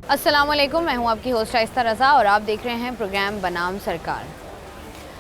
अस्सलाम वालेकुम, मैं हूं आपकी होस्ट शाइस्ता रज़ा और आप देख रहे हैं प्रोग्राम बनाम सरकार।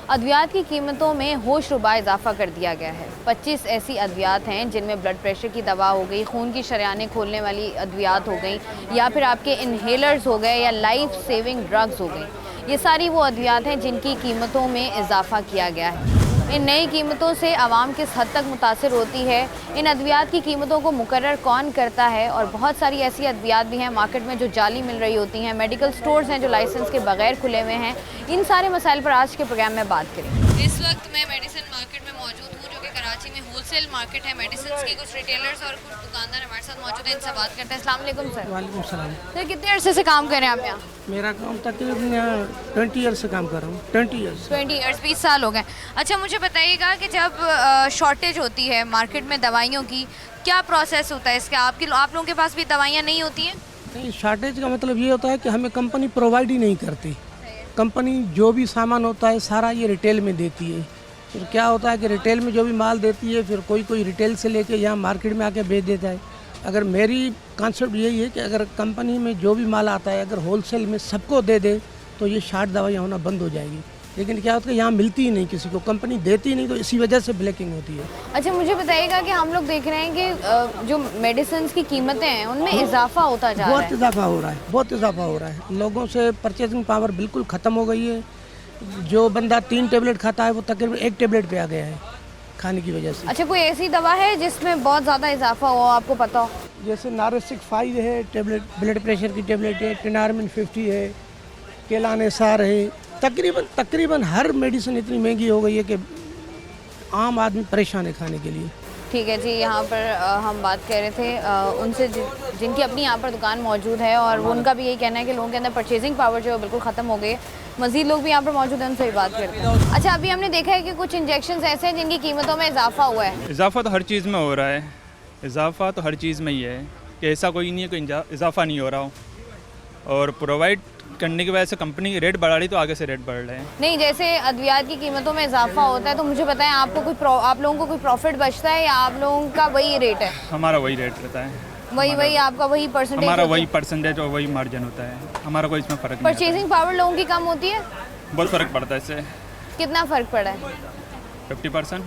अद्वियात की कीमतों में होशरुबा इजाफा कर दिया गया है। 25 ऐसी अद्वियात हैं जिनमें ब्लड प्रेशर की दवा हो गई, खून की शरेयानें खोलने वाली अद्वियात हो गई, या फिर आपके इन्हेलर्स हो गए, या लाइफ सेविंग ड्रग्स हो गई। ये सारी वो अद्वियात हैं जिनकी कीमतों में इजाफा किया गया है। इन नई कीमतों से आवाम किस हद तक मुतासिर होती है, इन अद्वियात की कीमतों को मुकर्रर कौन करता है, और बहुत सारी ऐसी अद्वियात भी हैं मार्केट में जो जाली मिल रही होती हैं, मेडिकल स्टोर्स हैं जो लाइसेंस के बगैर खुले हुए हैं। इन सारे मसाइल पर आज के प्रोग्राम में बात करेंगे। इस वक्त मैं मेडिसिन मार्केट में मौजूद हूँ, जो कि कराची में होलसेल मार्केट है मेडिसिन की। कुछ रिटेलर्स और कुछ दुकानदार हमारे साथ मौजूद हैं, इनसे बात करते हैं। अस्सलाम वालेकुम सर। वालेकुम सलाम। सर, कितने अरसे से काम कर रहे हैं आप यहाँ? मेरा काम तकरीबन यहाँ 20 ईयर्स से काम कर रहा हूँ। 20 ईयर्स 20 साल हो गए। अच्छा, मुझे बताइएगा कि जब शॉर्टेज होती है मार्केट में दवाइयों की, क्या प्रोसेस होता है इसका? आप लोगों के पास भी दवाइयाँ नहीं होती हैं? नहीं, शॉर्टेज का मतलब ये होता है कि हमें कंपनी प्रोवाइड ही नहीं करती। कंपनी जो भी सामान होता है सारा ये रिटेल में देती है। फिर क्या होता है कि रिटेल में जो भी माल देती है फिर कोई रिटेल से लेके यहाँ मार्केट में आके बेच देता है। अगर मेरी कॉन्सेप्ट यही है कि अगर कंपनी में जो भी माल आता है अगर होलसेल में सबको दे दे तो ये शॉर्ट दवाइयाँ होना बंद हो जाएगी। लेकिन क्या होता है यहाँ मिलती ही नहीं, किसी को कंपनी देती ही नहीं, तो इसी वजह से ब्लैकिंग होती है। अच्छा, मुझे बताइएगा कि हम लोग देख रहे हैं कि जो मेडिसिन की कीमतें हैं उनमें इजाफा होता जा रहा बहुत है। इजाफा हो रहा है, बहुत इजाफा हो रहा है। लोगों से परचेजिंग पावर बिल्कुल ख़त्म हो गई है। जो बंदा 3 टेबलेट खाता है वो तकरीबन 1 टेबलेट पे आ गया है खाने की वजह से। अच्छा, कोई ऐसी दवा है जिसमें बहुत ज़्यादा इजाफा हो, आपको पता हो? जैसे नारेसिक 5 है टेबलेट, ब्लड प्रेशर की टेबलेट है, टेनारमिन 50 है, केलानेसार है। तकरीबन हर मेडिसिन इतनी महंगी हो गई है कि आम आदमी परेशान है खाने के लिए। ठीक है जी, यहाँ पर हम बात कर रहे थे उनसे जिनकी अपनी यहाँ पर दुकान मौजूद है, और वो उनका भी यही कहना है कि लोगों के अंदर परचेजिंग पावर जो है बिल्कुल ख़त्म हो गई है। मज़ीद लोग भी यहाँ पर मौजूद हैं, उनसे भी बात करते हैं। अच्छा, अभी हमने देखा है कि कुछ इंजेक्शन ऐसे हैं जिनकी कीमतों में इजाफा हुआ है। इजाफा तो हर चीज़ में हो रहा है, इजाफा तो हर चीज़ में ही है कि ऐसा कोई नहीं है कि इजाफा नहीं हो रहा हो। और प्रोवाइड करने की वजह से कंपनी की रेट बढ़ा रही तो आगे से रेट बढ़ रहे हैं। नहीं, जैसे अद्वियात की कीमतों में इजाफा होता है तो मुझे बताएं, आप लोगों को कोई प्रॉफिट बचता है या आप लोगों का वही रेट है? हमारा वही रेट रहता है, वही आपका वही परसेंटेज? हमारा वही परसेंटेज और वही मार्जिन होता है, हमारा कोई इसमें फ़र्क नहीं। परचेजिंग पावर लोगों की कम होती है? बहुत फ़र्क पड़ता है इससे। कितना फ़र्क पड़ा है? 50%।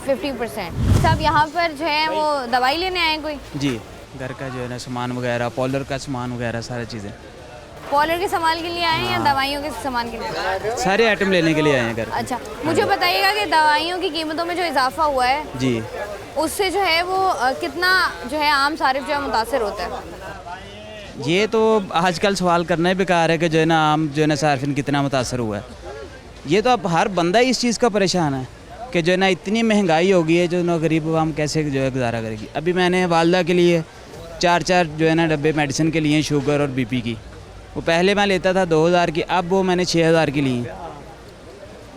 50%। सब यहाँ पर जो है वो दवाई लेने आए हैं कोई? जी, घर का जो है ना सामान वगैरह, पॉलर का सामान वगैरह सारी चीज़ें। पॉलर के सामान के लिए आए हैं या दवाइयों के सामान के लिए? सारे आइटम लेने के लिए आए हैं घर। अच्छा, मुझे बताइएगा कि दवाइयों की कीमतों में जो इजाफा हुआ है जी, उससे जो है वो कितना जो है आम सारिफ जो है मुतासर होता है? ये तो आजकल सवाल करना ही बेकार है कि जो है ना आम जो है ना सार्फिन कितना मुतासर हुआ है। ये तो अब हर बंदा इस चीज़ का परेशान है कि जो है ना इतनी महंगाई हो गई है, जो ना गरीब आवाम कैसे जो है गुजारा करेगी। अभी मैंने वालदा के लिए 4 जो है ना डब्बे मेडिसिन के लिए, शुगर और बीपी की। वो पहले मैं लेता था 2000 की, अब वो मैंने 6000 की ली है।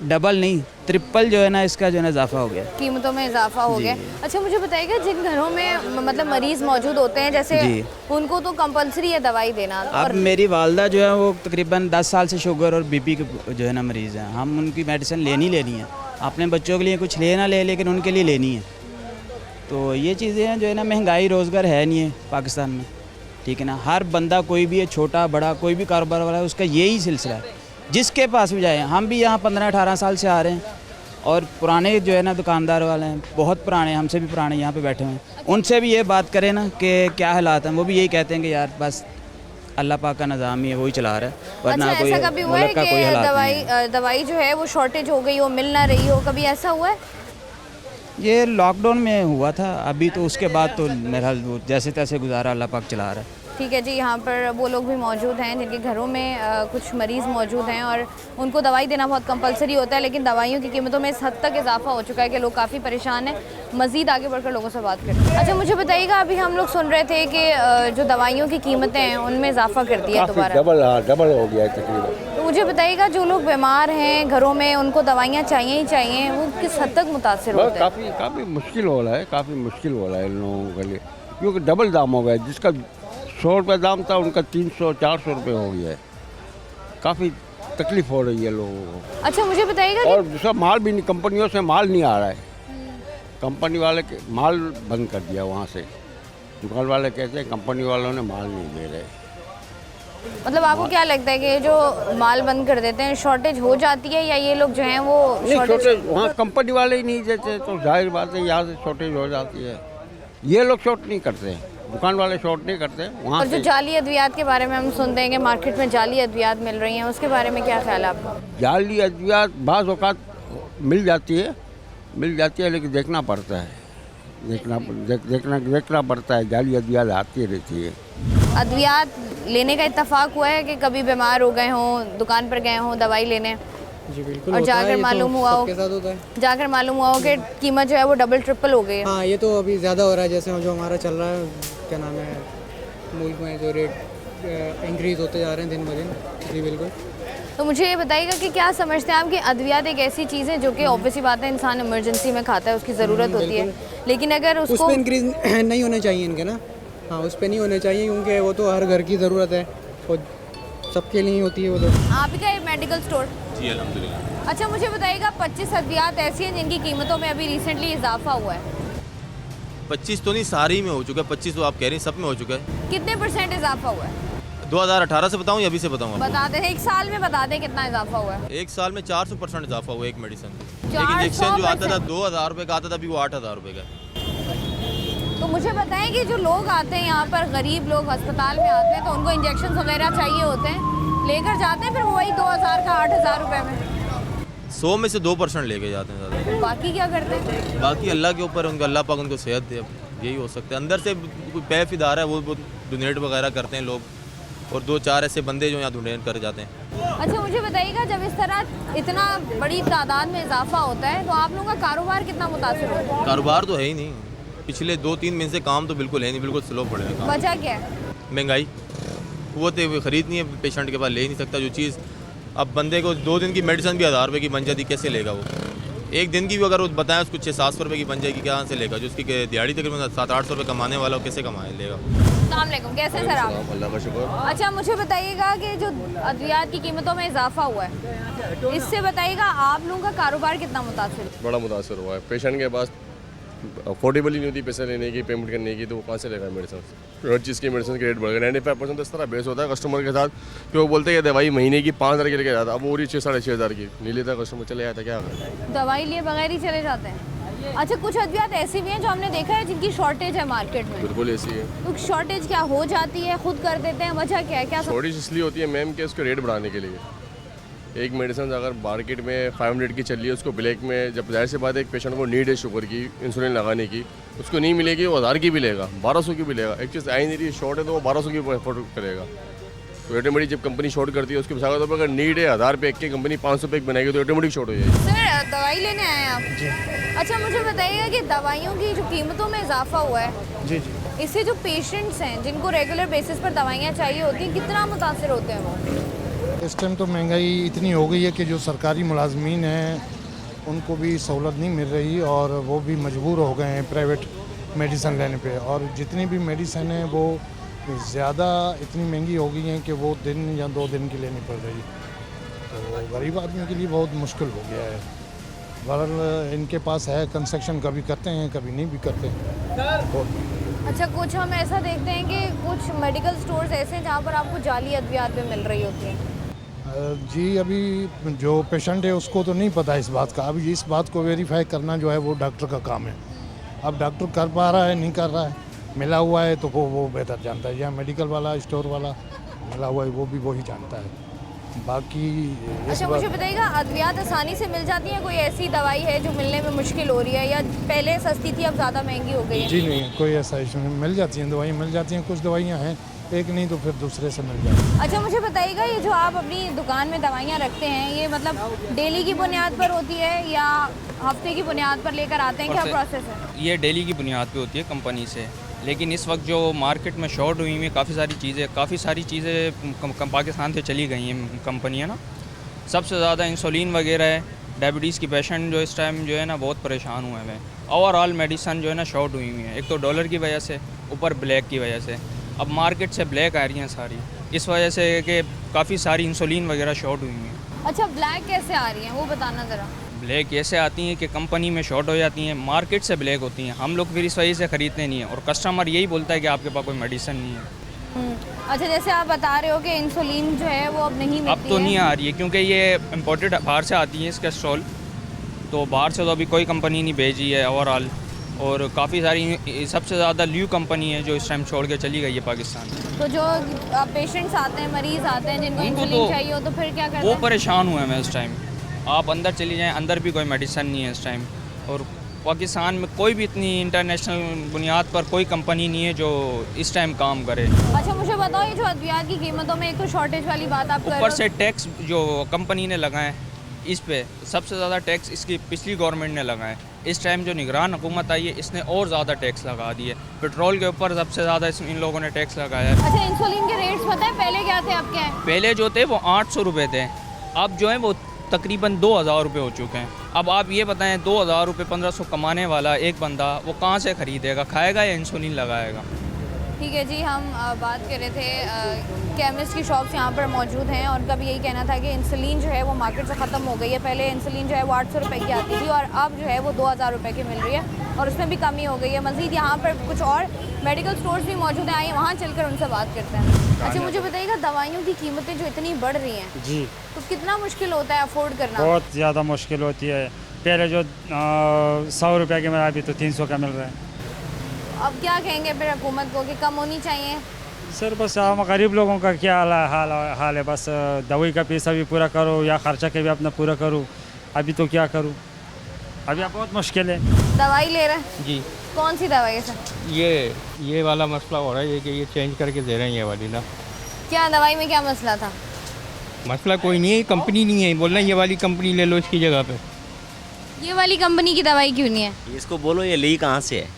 डबल नहीं, ट्रिपल जो है ना इसका जो है ना इजाफा हो गया, कीमतों में इजाफा हो गया। अच्छा, मुझे बताइएगा जिन घरों में मतलब मरीज़ मौजूद होते हैं, जैसे उनको तो कंपलसरी है दवाई देना। अब मेरी वालदा जो है वो तकरीबन 10 साल से शुगर और बीपी के जो है ना मरीज़ हैं। हम उनकी मेडिसिन लेनी है। अपने बच्चों के लिए कुछ ले ना ले, लेकिन उनके लिए लेनी है। तो ये चीज़ें हैं जो है ना, महंगाई रोज़गार है नहीं है पाकिस्तान में, ठीक है ना। हर बंदा कोई भी है, छोटा बड़ा कोई भी कारोबार वाला है, उसका यही सिलसिला है। जिसके पास भी जाए, हम भी यहाँ 15-18 साल से आ रहे हैं, और पुराने जो है ना दुकानदार वाले हैं, बहुत पुराने, हमसे भी पुराने यहाँ पे बैठे हुए हैं। उनसे भी ये बात करें ना कि क्या हालात हैं, वो भी यही कहते हैं कि यार बस अल्लाह पाक का निज़ाम ही है, वही चला रहा है, वरना अच्छा, कोई ऐसा कभी हुआ है मुल्क का कोई हालात नहीं है। दवाई जो है वो शॉर्टेज हो गई हो, मिल ना रही हो, कभी ऐसा हुआ है? ये लॉकडाउन में हुआ था, अभी तो उसके बाद तो मेरा हाल वो जैसे तैसे गुजारा अल्लाह पाक चला रहा है। ठीक है जी, यहाँ पर वो लोग भी मौजूद हैं जिनके घरों में कुछ मरीज़ मौजूद हैं और उनको दवाई देना बहुत कंपलसरी होता है, लेकिन दवाइयों की कीमतों में इस हद तक इजाफा हो चुका है कि लोग काफ़ी परेशान हैं। मज़ीद आगे बढ़कर लोगों से बात करते हैं। अच्छा, मुझे बताइएगा, अभी हम लोग सुन रहे थे कि जो दवाइयों की कीमतें हैं उनमें इजाफा कर दिया दोबारा, डबल हो गया है तकरीबन। तो मुझे बताइएगा जो लोग बीमार हैं घरों में, उनको दवाइयाँ चाहिए ही चाहिए, वो किस हद तक मुतासर होते हैं? काफ़ी मुश्किल हो रहा है, काफ़ी मुश्किल हो रहा है इन लोगों के लिए, क्योंकि डबल दाम हो गया है। जिसका 100 रुपये दाम था उनका 300-400 रुपये हो गया है। काफ़ी तकलीफ़ हो रही है लोगों को। अच्छा, मुझे बताइएगा और दूसरा माल भी नहीं, कंपनियों से माल नहीं आ रहा है। कंपनी वाले के माल बंद कर दिया वहाँ से। दुकान वाले कहते हैं कंपनी वालों ने माल नहीं दे रहे। मतलब आपको क्या लगता है कि जो माल बंद कर देते हैं शॉर्टेज हो जाती है या ये लोग जो हैं वो नहीं शॉर्टेज शॉर्टेज वहाँ कंपनी वाले ही नहीं देते तो जाहिर बात है यहाँ से शॉर्टेज हो जाती है। ये लोग शॉर्ट नहीं करते, दुकान वाले शॉर्ट नहीं करते वहाँ और जो से। जाली अद्वियात के बारे में हम सुनते हैं कि मार्केट में जाली अद्वियात मिल रही हैं, उसके बारे में क्या ख्याल है आपका? जाली अद्वियात बाज़ औक़ात मिल जाती है लेकिन देखना पड़ता है, देखना पड़ता है। जाली अद्वियात आती रहती है। अद्वियात लेने का इत्तेफाक हुआ है कि कभी बीमार हो गए हों, दुकान पर गए हों दवाई लेने जी बिल्कुल और होता है, जाकर ये तो मालूम हुआ हो सबके साथ होता है। जाकर मालूम हुआ हो कि कीमत जो है वो डबल ट्रिपल हो गई है। हाँ ये तो अभी ज़्यादा हो रहा है, जैसे जो हमारा चल रहा है क्या नाम है मुल्क में जो रेट इंक्रीज़ होते जा रहे हैं दिन ब दिन। जी बिल्कुल। तो मुझे ये बताइएगा कि क्या समझते हैं आप कि अद्वियात एक ऐसी चीज़ है जो कि ऑब्वियसली बात है इंसान इमरजेंसी में खाता है, उसकी ज़रूरत होती है, लेकिन अगर उस उसको पर इंक्रीज़ नहीं होने चाहिए इनके ना। हाँ उस पर नहीं होने चाहिए क्योंकि वो तो हर घर की ज़रूरत है और सबके लिए ही होती है वो तो। आप ही का ये मेडिकल स्टोर? जी अल्हम्दुलिल्लाह। अच्छा मुझे बताइएगा 25 अद्वियात ऐसी हैं जिनकी कीमतों में अभी रिसेंटली इजाफा हुआ है। 25 तो नहीं, सारी में हो चुका है। 25 तो आप कह रही हैं, सब में हो चुका है। कितने % इजाफा हुआ है 2018 से बताऊं या अभी से बताऊं आपको? बता दें, एक साल में बता दें कितना इजाफा हुआ है। एक साल में 400% इजाफा हुआ एक मेडिसिन। एक 400% इंजेक्शन जो आता था 2000 रुपये का आता था, अभी वो 8000 रुपये का है। तो मुझे बताएं कि जो लोग आते हैं यहाँ पर, गरीब लोग अस्पताल में आते हैं तो उनको इंजेक्शन वगैरह चाहिए होते हैं, लेकर जाते हैं फिर वही 2000 का 8000 रुपये में, 100 में से 2% लेके जाते हैं ज़्यादा। बाकी क्या करते हैं? बाकी अल्लाह के ऊपर, उनको अल्लाह पाक उनको सेहत दे, अब यही हो सकता है। अंदर से कोई पैफ इदारा है वो डोनेट वगैरह करते हैं लोग, और 2-4 ऐसे बंदे जो यहाँ डोनेट कर जाते हैं। अच्छा मुझे बताइएगा जब इस तरह इतना बड़ी तादाद में इजाफा होता है तो आप लोगों का कारोबार कितना मुतासर होता है? कारोबार तो है ही नहीं, पिछले 2-3 महीने से काम तो बिल्कुल है नहीं, बिल्कुल स्लो पड़े हैं काम। वजह क्या है? महंगाई, वो तो खरीदनी है, पेशेंट के पास ले ही नहीं सकता जो चीज़। अब बंदे को 2 दिन की मेडिसिन भी 1000 रुपये की बन जाती, कैसे लेगा वो? एक दिन की भी अगर वो बताएं उसको 600-700 रुपये की बन जाएगी, कहाँ से लेगा? जो उसकी दिहाड़ी तकरीबन 700-800 रुपये कमाने वाला हो, कैसे कमाए लेगा? अस्सलाम वालेकुम, कैसे हैं सर आप? अल्लाह का शुक्र। अच्छा मुझे बताइएगा कि जो अद्वियात की कीमतों में इजाफा हुआ है, इससे बताइएगा आप लोगों का कारोबार कितना मुतासर है? बड़ा मुतासर हुआ है। पेशेंट के पास अफोर्डेबल ही नहीं होती पैसे लेने की, पेमेंट करने की, तो वो कहाँ से लेगा मेडिसिन? हर चीज़ की मेडिसिन के रेट बढ़ गए। 95% तो इस तरह बेस होता है कस्टमर के साथ कि वो बोलते हैं कि दवाई महीने की 5000 की लेके जाता, अब वो रही 6-6.5 की नहीं लेता कस्टमर, चले जाता, क्या करें? दवाई लिए बगैर ही चले जाते हैं। अच्छा कुछ अद्वियात ऐसी भी हैं जो हमने देखा है जिनकी शॉर्टेज है मार्केट में, बिल्कुल ऐसी है। तो शॉर्टेज क्या हो जाती है, खुद कर देते हैं, वजह क्या है? क्या शॉर्टेज इसलिए होती है मैम कि उसके रेट बढ़ाने के लिए। एक मेडिसिन अगर मार्केट में 500 की चल रही है, उसको ब्लैक में, जब जाहिर सी बात है एक पेशेंट को नीड है शुगर की, इंसुलिन लगाने की, उसको नहीं मिलेगी, वो 1000 की भी लेगा, 1200 की भी लेगा। एक चीज़ आई नहीं रही, शॉर्ट है तो वो 1200 की अफोर्ड करेगा। तो ऑटोमेटिक जब कंपनी शॉर्ट करती है उसके बचा तो अगर नीड है 1000 पे एक की कंपनी 500 पे एक बनाएगी तो ऑटोमेटिक शॉर्ट हो जाएगी। सर दवाई लेने आए हैं आप? अच्छा मुझे बताइएगा कि दवाइयों की जो कीमतों में इजाफा हुआ है, जी जी। इससे जो पेशेंट्स हैं जिनको रेगुलर बेसिस पर दवाइयाँ चाहिए होती हैं, कितना मुतासर होते हैं वो? इस टाइम तो महंगाई इतनी हो गई है कि जो सरकारी मुलाजमीन हैं उनको भी सहूलत नहीं मिल रही और वो भी मजबूर हो गए हैं प्राइवेट मेडिसिन लेने पे, और जितनी भी मेडिसिन है वो ज़्यादा इतनी महंगी हो गई हैं कि वो दिन या 2 दिन की लेनी पड़ रही है। तो गरीब आदमी के लिए बहुत मुश्किल हो गया है। बहरहाल इनके पास है कंस्ट्रक्शन, कभी करते हैं कभी नहीं भी करते हैं। अच्छा कुछ हम ऐसा देखते हैं कि कुछ मेडिकल स्टोर्स ऐसे हैं जहाँ पर आपको जाली अद्वियात भी मिल रही होती हैं। जी अभी जो पेशेंट है उसको तो नहीं पता इस बात का, अभी इस बात को वेरीफाई करना जो है वो डॉक्टर का काम है। अब डॉक्टर कर पा रहा है नहीं कर रहा है, मिला हुआ है तो वो बेहतर जानता है, या मेडिकल वाला स्टोर वाला मिला हुआ है वो भी वही जानता है। बाकी अच्छा मुझे बताइएगा अद्वियात आसानी से मिल जाती हैं? कोई ऐसी दवाई है जो मिलने में मुश्किल हो रही है या पहले सस्ती थी अब ज़्यादा महंगी हो गई है? जी नहीं, कोई ऐसा इशू नहीं, मिल जाती हैं दवाइयाँ, मिल जाती हैं। कुछ दवाइयाँ हैं, एक नहीं तो फिर दूसरे से मिल जाती हैं। अच्छा मुझे बताइएगा ये जो आप अपनी दुकान में दवाइयाँ रखते हैं ये मतलब डेली की बुनियाद पर होती है या हफ्ते की बुनियाद पर लेकर आते हैं, क्या प्रोसेस है? ये डेली की बुनियाद पे होती है कंपनी से, लेकिन इस वक्त जो मार्केट में शॉर्ट हुई हैं काफ़ी सारी चीज़ें पाकिस्तान से चली गई हैं कंपनियाँ ना। सबसे ज़्यादा इंसुलिन वगैरह है, डायबिटीज़ की पेशेंट जो इस टाइम जो है ना बहुत परेशान हुए हैं। ओवरऑल मेडिसन जो है ना शॉर्ट हुई हुई है, एक तो डॉलर की वजह से, ऊपर ब्लैक की वजह से। अब मार्केट से ब्लैक आ रही हैं सारी, इस वजह से कि काफ़ी सारी इंसुलिन वगैरह शॉर्ट हुई हैं। अच्छा ब्लैक कैसे आ रही हैं वो बताना ज़रा। ब्लैक ऐसे आती हैं कि कंपनी में शॉर्ट हो जाती हैं, मार्केट से ब्लैक होती हैं, हम लोग फिर इस वजह से ख़रीदते नहीं हैं और कस्टमर यही बोलता है कि आपके पास कोई मेडिसिन नहीं है। अच्छा, जैसे आप बता रहे हो कि इंसुलिन जो है वो अब नहीं मिलती अब तो नहीं आ रही है क्योंकि ये इम्पोर्टेड बाहर से आती है इसका स्टॉल, तो बाहर से तो अभी कोई कंपनी नहीं भेजी है ओवरऑल, और काफ़ी सारी सबसे ज़्यादा ल्यू कंपनी है जो इस टाइम छोड़ के चली गई है पाकिस्तान। तो जो पेशेंट्स आते हैं, मरीज़ आते हैं जिनको उनको इंसुलिन तो चाहिए हो, तो फिर क्या करते वो हैं? परेशान हुए हैं इस टाइम। आप अंदर चली जाएं, अंदर भी कोई मेडिसिन नहीं है इस टाइम, और पाकिस्तान में कोई भी इतनी इंटरनेशनल बुनियाद पर कोई कंपनी नहीं है जो इस टाइम काम करे। अच्छा, मुझे बताओ, ये जो अद्वियात की कीमतों में एक तो शॉर्टेज वाली बात आप कर रहे ऊपर हो। से टैक्स जो कंपनी ने लगाए इस पे सबसे ज़्यादा टैक्स इसकी पिछली गवर्नमेंट ने लगाए। इस टाइम जो निगरान हुकूमत आई है इसने और ज़्यादा टैक्स लगा दिए। पेट्रोल के ऊपर सबसे ज़्यादा इन लोगों ने टैक्स लगाया है। अच्छा, इंसुलिन के रेट्स पता है पहले क्या थे, अब क्या है? पहले जो थे वो 800 रुपये थे, अब जो है वो तकरीबन 2000 रुपये हो चुके हैं। अब आप ये बताएं 2000 रुपये 1500 कमाने वाला एक बंदा वो कहाँ से ख़रीदेगा, खाएगा या इंसुलिन लगाएगा? ठीक है जी, हम बात कर रहे थे केमिस्ट की शॉप्स यहाँ पर मौजूद हैं, और उनका भी यही कहना था कि इंसुलिन जो है वो मार्केट से ख़त्म हो गई है। पहले इंसुलिन जो है वो 800 रुपये की आती थी और अब जो है वो 2000 रुपये की मिल रही है, और उसमें भी कमी हो गई है। मज़ीद यहाँ पर कुछ और मेडिकल स्टोर्स भी मौजूद हैं, आइए वहाँ चलकर उनसे बात करते हैं। अच्छा, मुझे बताइएगा, दवाइयों की कीमतें जो इतनी बढ़ रही हैं जी, तो कितना मुश्किल होता है अफोर्ड करना? बहुत ज़्यादा मुश्किल होती है। पहले जो 100 रुपये का मिला अभी तो 300 का मिल रहा है। अब क्या कहेंगे फिर हुकूमत को कि कम होनी चाहिए? सर बस हम गरीब लोगों का क्या हाल है, बस दवाई का पैसा भी पूरा करो या खर्चा के भी अपना पूरा करो। अभी तो क्या करूँ, अभी बहुत मुश्किल है। दवाई ले रहे हैं जी, कौन सी दवाई है सर? ये वाला मसला हो रहा है कि ये चेंज करके दे रहे हैं ये वाली ना। क्या दवाई में क्या मसला था? मसला कोई नहीं है, कंपनी नहीं है, बोलना ये वाली कंपनी ले लो इसकी जगह पे। ये वाली कंपनी की दवाई क्यों नहीं है? इसको बोलो ये ली कहाँ से है,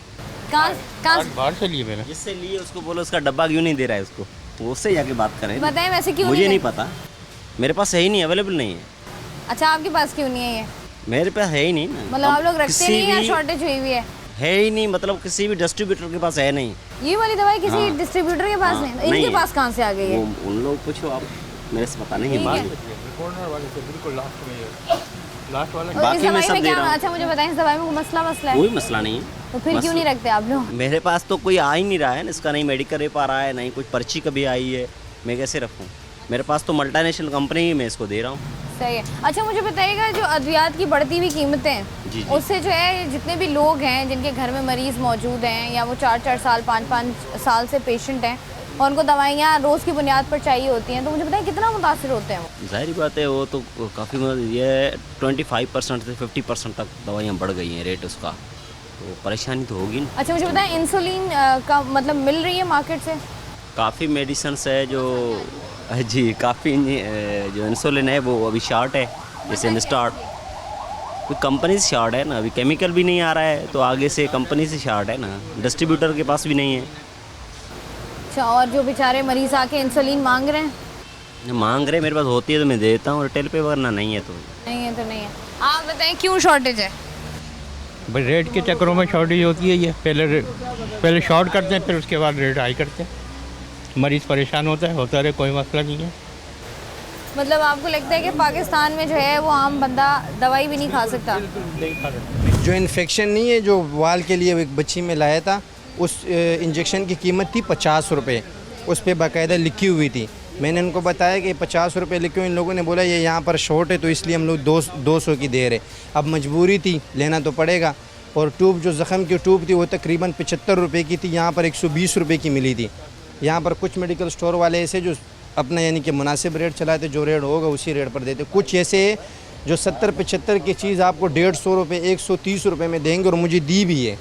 कहाँ बाहर से लिए मैंने। जिससे लिए उसको बोलो उसका डब्बा क्यों नहीं दे रहा है उसको, वो उससे जाके बात करें। बताएं वैसे क्यों मुझे नहीं है? पता, मेरे पास है ही नहीं, अवेलेबल नहीं है। अच्छा, आपके पास क्यों नहीं है ये? मेरे पास है ही नहीं ना। मतलब आप लोग रखते किसी नहीं या भी- शॉर्टेज हुई हुई है ही नहीं, मतलब किसी भी डिस्ट्रीब्यूटर के पास है नहीं। ये वाली दवाई किसी हाँ। डिस्ट्रीब्यूटर के पास हाँ, नहीं? नहीं इनके है। पास कहाँ से आ गई है? वो उन लोग पूछो आप, मेरे से पता नहीं है। ठीक है। बिल्कुल लास्ट में ये लास्ट वाला। और इस बाकी मैं दवाई सब में दे क्या? रहा हूँ। अच्छा, मुझे बताएं, इस दवाई में कोई मसला है? कोई मसला नहीं है। तो फिर क्यों नहीं रखते आप लोग? मेरे पास तो कोई आ ही नहीं रहा है ना, इसका नहीं मेडिकल रेप आ रहा है, नहीं कुछ पर्ची कभी आई है, मैं कैसे रखूँ? मेरे पास तो मल्टीनेशनल कंपनी ही मैं इसको दे रहा हूँ। सही है। अच्छा, मुझे बताइएगा, जो अद्वियात की बढ़ती हुई कीमतें, जी। उससे जो है जितने भी लोग हैं जिनके घर में मरीज़ मौजूद हैं या वो 4-4 साल 5-5 साल से पेशेंट हैं और उनको दवाइयाँ रोज़ की बुनियाद पर चाहिए होती हैं, तो मुझे बताइए कितना मुतासिर होते हैं वो? जाहिर बात है, वो तो काफ़ी मतलब ये 25% से 50% तक दवाइयाँ बढ़ गई हैं रेट उसका, तो परेशानी तो होगी ना। अच्छा, मुझे बताएं, इंसुलिन का मतलब मिल रही है मार्केट से? काफ़ी मेडिसिन्स है जो जी, काफ़ी जो इंसुलिन है वो अभी शॉर्ट है, जैसे इंस्टार्ट कोई कंपनी से शॉर्ट है ना, अभी केमिकल भी नहीं आ रहा है, तो आगे से कंपनी से शॉर्ट है ना, डिस्ट्रीब्यूटर के पास भी नहीं है। अच्छा, और जो बेचारे मरीज़ आके इंसुलिन मांग रहे हैं? मांग रहे, मेरे पास होती है तो मैं देता हूँ रिटेल पे, वरना नहीं है तो नहीं है तो नहीं है। आप बताएं क्यों शॉर्टेज है? भाई रेट के चक्करों में शॉर्टेज होती है। ये पहले शॉर्ट करते हैं, फिर उसके बाद रेट हाई करते हैं, मरीज़ परेशान होता है, कोई मसला नहीं है। मतलब आपको लगता है कि पाकिस्तान में जो है वो आम बंदा दवाई भी नहीं खा सकता? जो इन्फेक्शन नहीं है, जो वाल के लिए एक बच्ची में लाया था, उस इंजेक्शन की कीमत थी 50 रुपये, उस पर बाकायदा लिखी हुई थी। मैंने उनको बताया कि 50 रुपये लिखे हुए, इन लोगों ने बोला ये यहाँ पर शॉर्ट है तो इसलिए हम लोग 200 की दे रहे। अब मजबूरी थी, लेना तो पड़ेगा। और ट्यूब, जो ज़ख़म की ट्यूब थी वो तकरीबन 75 रुपये की थी, यहाँ पर 120 रुपये की मिली थी। यहाँ पर कुछ मेडिकल स्टोर वाले ऐसे जो अपना यानी कि मुनासिब रेट चलाते, जो रेट होगा उसी रेट पर देते। कुछ ऐसे जो 70-75 की चीज़ आपको 150 रुपये 130 रुपये में देंगे, और मुझे दी भी है।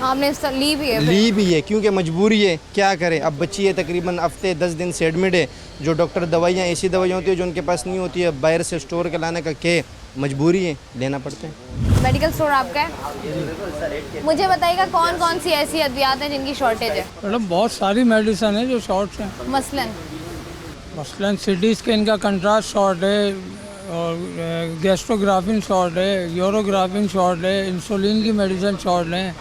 आपने ली भी है? ली भी है, क्योंकि मजबूरी है, क्या करें। अब बच्ची है तकरीबन हफ्ते 10 दिन से एडमिट है, जो डॉक्टर दवाइयाँ ऐसी दवाइयाँ होती है जो उनके पास नहीं होती है, बाहर से स्टोर के लाने का के मजबूरी है, लेना पड़ता है। मेडिकल स्टोर आपका है? मुझे बताइएगा कौन कौन सी ऐसी अद्वियात हैं जिनकी शॉर्टेज है? मैडम बहुत सारी मेडिसिन है जो शॉर्ट हैं। मसलन सिटी स्कैन का कंट्रास्ट शॉर्ट है, और गैस्ट्रोग्राफिन शॉर्ट है, यूरोग्राफिन शॉर्ट है, इंसुलिन की मेडिसिन शॉर्ट है,